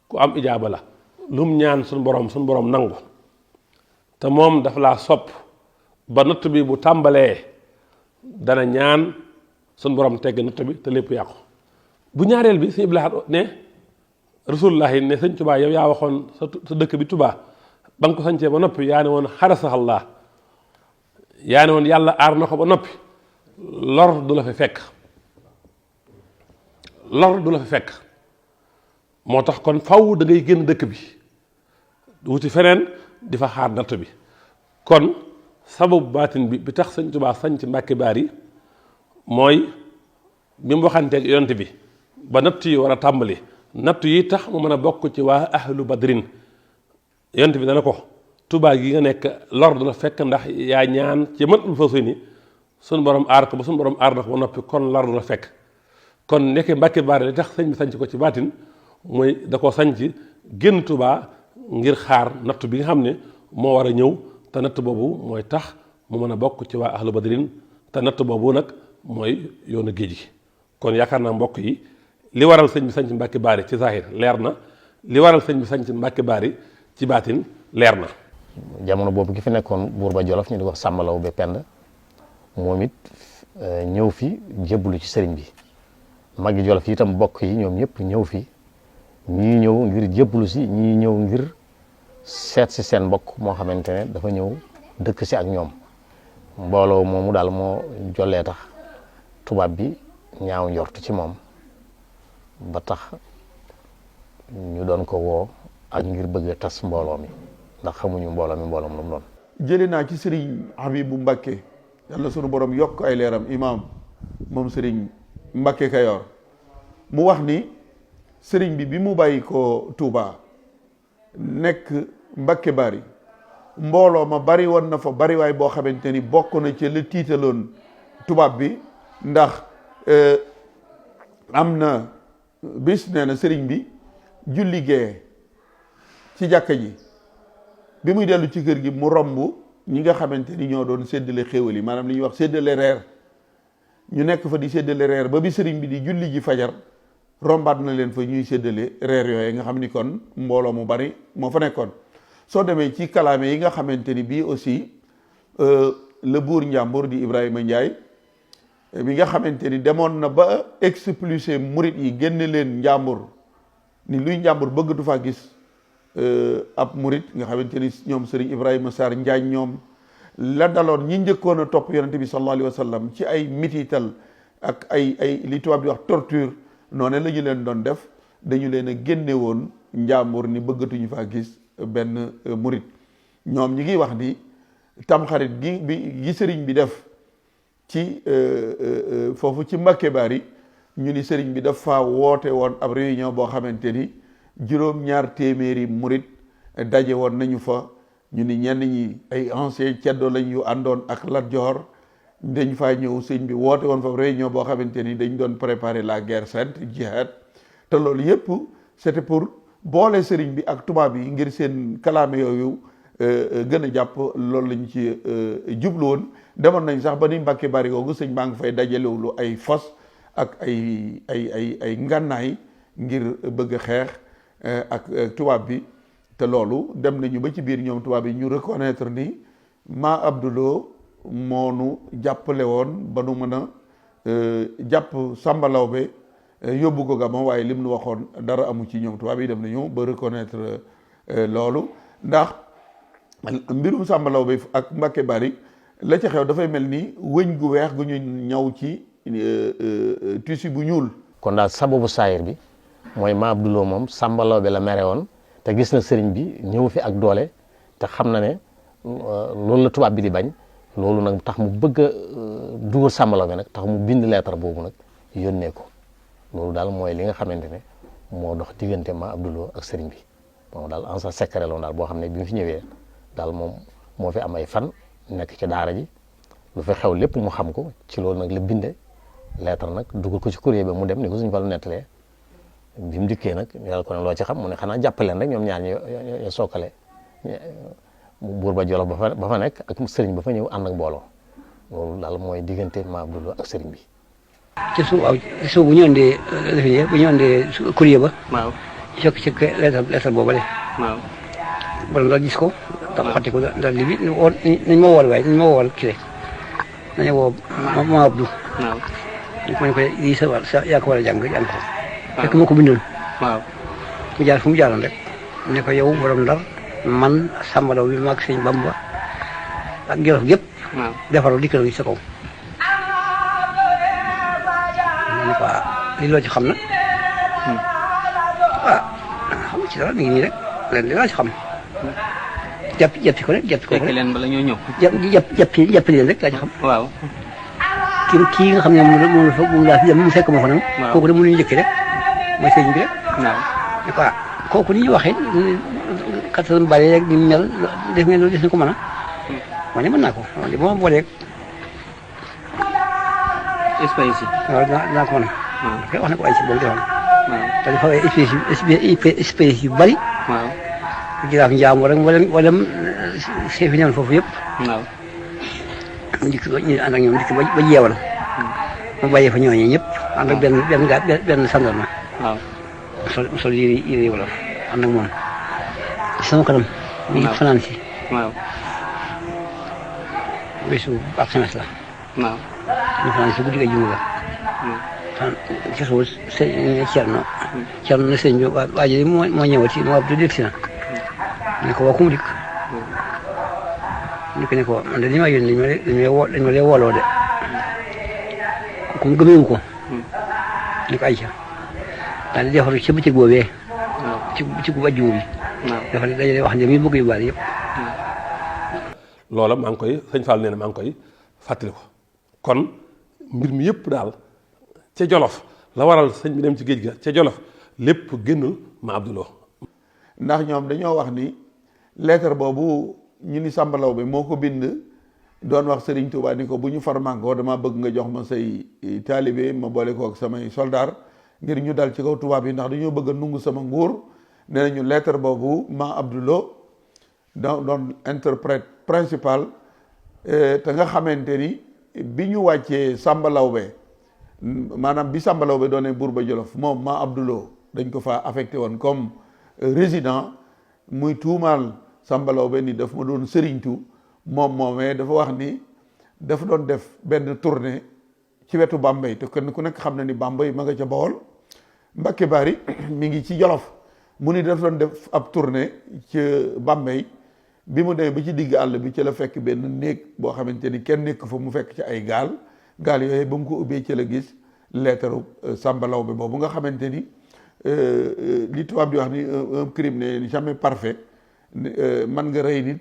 ku am ijaaba la lum ñaan suñ borom nangu te moom dafa laa sopp ba natt bi bu tàmbalee dana ñaan suñ borom tegg natt bi te lépp yàqu bu ñaareel bi Sëñ Abdou Lahad ne rasulullahi ne Sëñ Tuubaa yow yaa waxoon sa dëkk bi Tuubaa ba nga ko sañcee ba noppi yaa ne woon xarasaxallaa yaa ne woon yàlla aar na ko ba noppi lor du la fi fekk moo tax kon faw da ngay génn dëkk bi wuti feneen di fa xaar natt bi kon sababu baatin bi tax Sëñ Tuubaa sañc Mbàkke Baari mooy bi mu waxanteeg yonent bi ba natt yi war a tàmbali natt yi tax mu mën a bokk ci waa ahlu badrin yonent bi dana ko Tuubaa gi nga nekk lor du la fekk ndax yaa ñaan ci Matlabul Fawzayni suñu borom aar ko ba suñu borom aar na ko ba noppi kon lor du la fekk kon nekk Mbàkke Baari li tax sëñ bi sañc ko ci baatin mooy da ko sañc génn Tuubaa ngir xaar natt bi nga xam ne moo war a ñëw te natt boobu mooy tax mu mën a bokk ci waa ahlu badrin te natt boobu nag mooy yoonu géej gi kon yaakaar naa mbokk yi li waral sëñ bi sañc Mbàkke Baari ci zahir leer na li waral sëñ bi sañc Mbàkke Baari ci baatin leer na. jamono boobu ki fi nekkoon buur ba Jolof ñu di wax Sàmba Lawbe Pend moom it ñëw fi jébbalu ci sëriñ bi magi Jolof yi itam bokk yi ñoom ñëpp ñëw fi ñii ñëw ngir jébbalu si ñii ñëw ngir seet si seen mbokk moo xamante ne dafa ñëw dëkk si ak ñoom mbooloo moomu daal moo jollee tax tubaab bi ñaaw njort ci moom ba tax ñu doon ko woo ak ngir bëgg a tas mbooloo mi ndax xamuñu mbooloo mi lu mu doon. jëlee naa ci sëriñ Habibu Mbàkke yàlla sunu borom yokk ay leeram imaam moom sëriñ Mbàkke Kayoor mu wax ni sëriñ bi mu bàyyi ko Touba nekk Mbàkke Baari mbooloo ma bari woon na fa bari waay boo xamante ni bokk na ci la tiitaloon tubaab bi ndax am na bis nee na sëriñ bi julli gee ci jàkka ji bi muy dellu ci kër gi mu romb ñi nga xamante ni ñoo doon séddale xéwal yi maanaam li ñuy wax séddale reer ñu nekk fa di séddale reer ba bi sëriñ bi di julli ji fajar rombaat na leen fa ñuy séddale reer yooyu nga xam ni kon mbooloo mu bari moo fa nekkoon. soo demee ci kalaame yi nga xamante ni bii aussi le buur Njàmbur di Ibrahima Ndiaye bi nga xamante ni demoon na ba expulsé murit yi génne leen Njàmbur ni luy Njàmbur bëgg du faa gis ab murit nga xamante ni ñoom Serigne Ibrahima Sarr Njaañ ñoom la daloon ñi njëkkoon a topp yonente bi sallallahu alayhi wa sallam ci ay mitital ak ay li tubaab di wax torture noonu la ñu leen doon def dañu leen a génne woon njàmbur ni bëggatuñu faa gis benn murit. ñoom ñi ngi wax ni tamxarit gi sëriñ bi def ci foofu ci Mbàkke Bari ñu ni sëriñ bi dafa woote woon ab réunion boo xamante ni juróom-ñaar téeméeri murit daje woon nañu fa. ñu ni ñenn ñi ay ancien ceddo lañ yu àndoon ak Lat Joor dañ faa ñëw sëñ bi woote woon fa réunion boo xamante ni dañ doon préparer la guerre sainte jihad te loolu yëpp c'était pour boole sëriñ bi ak tubaab yi ngir seen kalaame yooyu gën a jàpp loolu lañ ci jublu woon. demoon nañ sax ba ni Mbàkke Bari googu sëñ baa ngi fay dajalewulu ay fos ak ay ngànnaay ngir bëgg a xeex ak tubaab bi. te loolu dem nañu ba ci biir ñoom tubaab yi ñu reconnaître ni Ma Abdou Lo moonu jàppale woon ba nu mën a jàpp Samba Lawbe yóbbu ko Gabon waaye lim nu waxoon dara amu ci. ñoom tubaab yi dem nañu ba reconnaître loolu ndax mbirum Samba Lawbe ak Mbàkke Bari la ca xew dafay mel ni wëñ gu weex gu ñu ñaw ci tissu bu ñuul. kon daal sababu saayir bi mooy Ma Abdou Lo moom Samba Lawbe la mere woon te gis na sëriñ bi ñëw fi ak doole te xam na ne loolu la tubaab bi di bañ loolu nag tax mu bëgg a dugal Samba Lawbe nag tax mu bind lettre boobu nag yónnee ko loolu daal mooy li nga xamante ne moo dox diggante Ma Abdou Lo ak sëriñ bi moom daal en sa secret loon daal boo xam ne bi mu fi ñëwee daal moom moo fi am ay fan nekk ci daara ji lu fi xew lépp mu xam ko ci loolu nag la binde lettre nag dugal ko ci courrier bi mu dem ni ko suñu fa la nettalee bi mu dikkee nag yàlla ko ne loo ci xam mu ne xanaa jàppaleen rek ñoom ñaar ñu sookale buur ba Jolof ba fa nekk ak sëriñ ba fa ñëw ànd ak mbooloo loolu daal mooy diggante Ma Abdou Lo ak sëriñ bi. ci suuf bu ñu andee bu ñu andee courrier ba. waaw fekk ci lettre boobu de. waaw bala nga gis ko. waaw xati ko daal li bi nañ ma wool waaye nañ ma wool kii nañu woo Ma Abdou. waaw ma ne ko lii sa yaa ko war a jàng ko. fekk moo ko bindoon. waaw mu jaar fu mu jaaroon rek ne ko yow borom Ndar man Samba Lawbe bi maag sëñ Bamba ak Jolof gépp. waaw defaroo dikkal gi sa kaw. ma ne ko lii loo ci xam na. xam ci dara mi ngi nii rek leen li laa ci xam. jàppi ko rek jàppi ko rek. fekk leen bala ñoo ñëw. jàppi leen rek laa ci xam. waaw. kii nga xam ne moom laa fi mu fekk ma ko nag. waaw kooku de mënuñu njëkk rek mooy sëñ bi rek. waaw ne ko kooku ni ñuy waxee kattan bari rek ni mel def ngeen loolu des na ko mën a. ma ne mën naa ko waaw li ma booleeg. espèce yi. waaw dinaa ko mën a. waaw wax na ko ay si boobu defoon. waaw te dafa ay espèce yu bari. waaw. jiraaf njaamu rek wala chef yi newoon foofu yëpp. waaw. mu dikk ba ñu ànd ak ñoom dikk ba jeewal. mu bàyyee fa ñooñu ñëpp ànd ak benn sandarma. waaw. sol yére wolof ànd ak moom. ci sama kanam. mi ngi fanaan si. waaw. bésu ak semes la. waaw. ñu fanaan si guddi ga juma ga. ci suuf Cerno na sëñ bi waa ji moo ñëwati moo ab du dégg si na. ne ko waa ku mu dikk. ne ko man de li ma yónni dañ ma lay wooloo de. ku mu gëmeewu ko. ne ko ayca daal di defaru ci bëccëg boobee. ci gu ajjuma bi. dafa dajale wax ne mi bëgg yu bari yëpp. loola maa ngi koy sëñ Fall nee na maa ngi koy fàttali ko kon mbir mi yëpp daal ca Jolof la waral sëñ bi dem ci géej ga ca Jolof lépp génnul Ma Abdou Lo. ndax ñoom dañoo wax ni lettre boobu ñu ni Samba Lawbe moo ko bind doon wax Serigne Touba ni ko bu ñu farmànkoo dama bëgg nga jox ma say taalibe ma boole ko ak samay soldaar ngir ñu dal ci kaw tubaab yi ndax dañoo bëgg a nungu sama nguur nee nañu lettre boobu Ma Abdou Lo doon interprète principal te nga xamante ni bi ñu wàccee Samba Lawbe maanaam bi Samba Lawbe doonee buur ba Jolof moom Ma Abdou Lo dañ ko fa affecté woon comme résident muy tuumaal Samba Lawbe ni daf ma doon sëriñtu moom moomee dafa wax ni dafa doon def benn tournée ci wetu Bambey te kenn ku nekk xam na ni Bambey ma nga ca Bawol Mbàkke Bari mi ngi ci Jolof mu ni dafa doon def ab tournée ci Bambey bi mu demee ba ci digg àll bi ci la fekk benn néeg boo xamante ni kenn nekk fa mu fekk ci ay gaal yooyu ba mu ko ubbee ci la gis leetaru Samba Lawbe boobu nga xamante ni li tubaab di wax ni un crime n'est jamais parfait man nga rey nit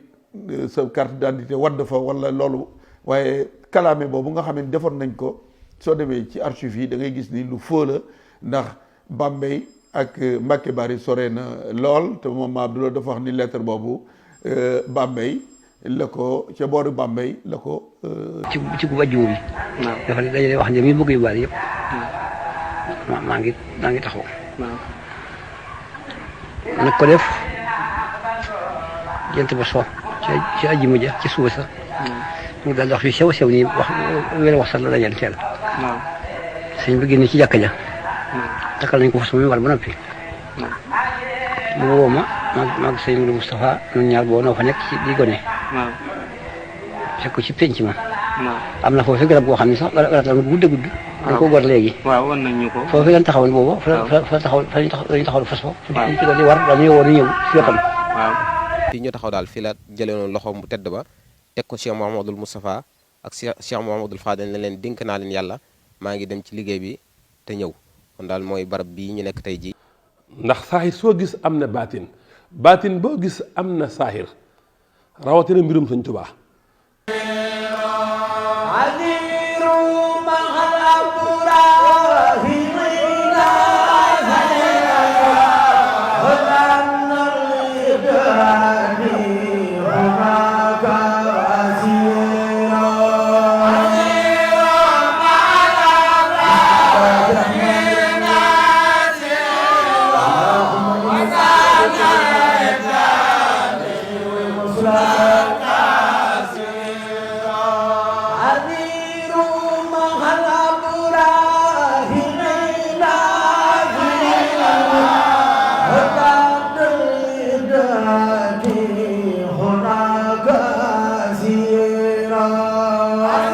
sa carte d'identité wadd fa wala loolu waaye kalaame boobu nga xam ne defoon nañ ko soo demee ci archives yi da ngay gis ni lu faux la ndax Bambey ak Mbacke Bari sore na lool te moom Abdoulaye dafa wax ni lettre boobu Bambey la ko ca booru Bambey la ko. ci ku wàjju bi. waaw dafa dajale wax ne mi bëgg yu bari yëpp. maa ngi taxaw. waaw. nag ko def jant ba so ci àjjuma ja ci suba sa. mu daal di wax yu sew sew nii wax sax la dajal teel. waaw. sëñ bi génn ci jàkka ja. takkal nañ ko fas mi war ba noppi. bu woo ma ak sëñ Modou Moustapha ñun ñaar boo noo fa nekk ci di gone. waaw. fekk ko ci penc ma. waaw. am na foofu garab goo xam ne sax garab la gudd. dañ ko gor léegi. waaw wan nañ ñu ko. foofu lañ taxawoon booba. fa lañ taxaw fas fa. waaw ci di war dañuy woo ñëw si wetam. waaw. fii ñu taxaw daal fii la jëleenoon loxoom bu tedd ba teg ko Cheikh Mouhamadoul Moustapha ak Cheikh Mouhamadoul Fadel ne leen dénk naa leen yàlla maa ngi dem ci liggéey bi te ñëw kon daal mooy barab bii ñu nekk tey ji ndax saahir soo gis am na baatin boo gis am na saahir rawatina mbirum Sëñ Tuubaa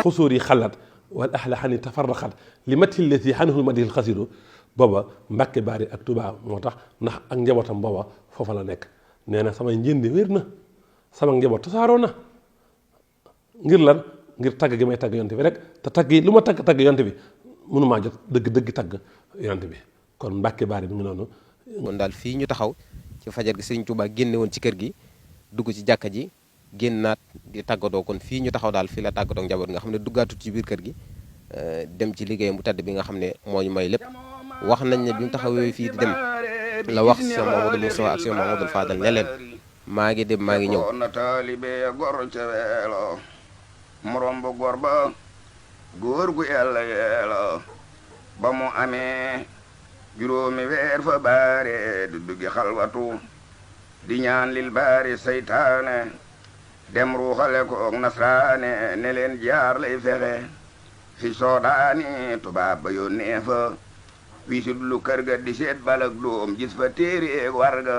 xusóor yi xalaat wala ahla xani tafarraqat li mati lati xanhul madil xasiru booba Mbàkke Bari ak Touba moo tax ndax ak njabootam booba foofa la nekk nee na samay njëndi wér na sama njaboot tasaaroo na ngir lan ngir tagg gi may tagg yonte bi rek te tagg yi lu ma tagg yonte bi mënumaa jot dëgg tagg yonte bi kon Mbàkke Bari mi ngi noonu. kon daal fii ñu taxaw ci fajar gi Sëriñ Tuubaa génne woon ci kër gi dugg ci jàkka ji génnaat di tàggatoo kon fii ñu taxaw daal fii la tàggatoo njaboot nga xam ne duggaatut ci biir kër gi dem ci liggéeyam bu tedd bi nga xam ne moo ñu may lépp wax nañ ne bi mu taxawee fii di dem la wax Cheikh Mouhamadoul Moustapha ak Cheikh Mouhamadoul Fadal ne leen maa ngi dem maa ngi ñëw na taalibe gor ca weelo morom bu gor ba góor gu yàlla yeelo ba mu amee juróomi weer fa baare du duggi xalwatu di ñaan lil baari saytaane dem ruuxale ko ak nasraane ne leen jaar lay fexe fi soodaani tubaab ba yónnee fa wisit lu kër ga di seet balak doom gis fa téere warga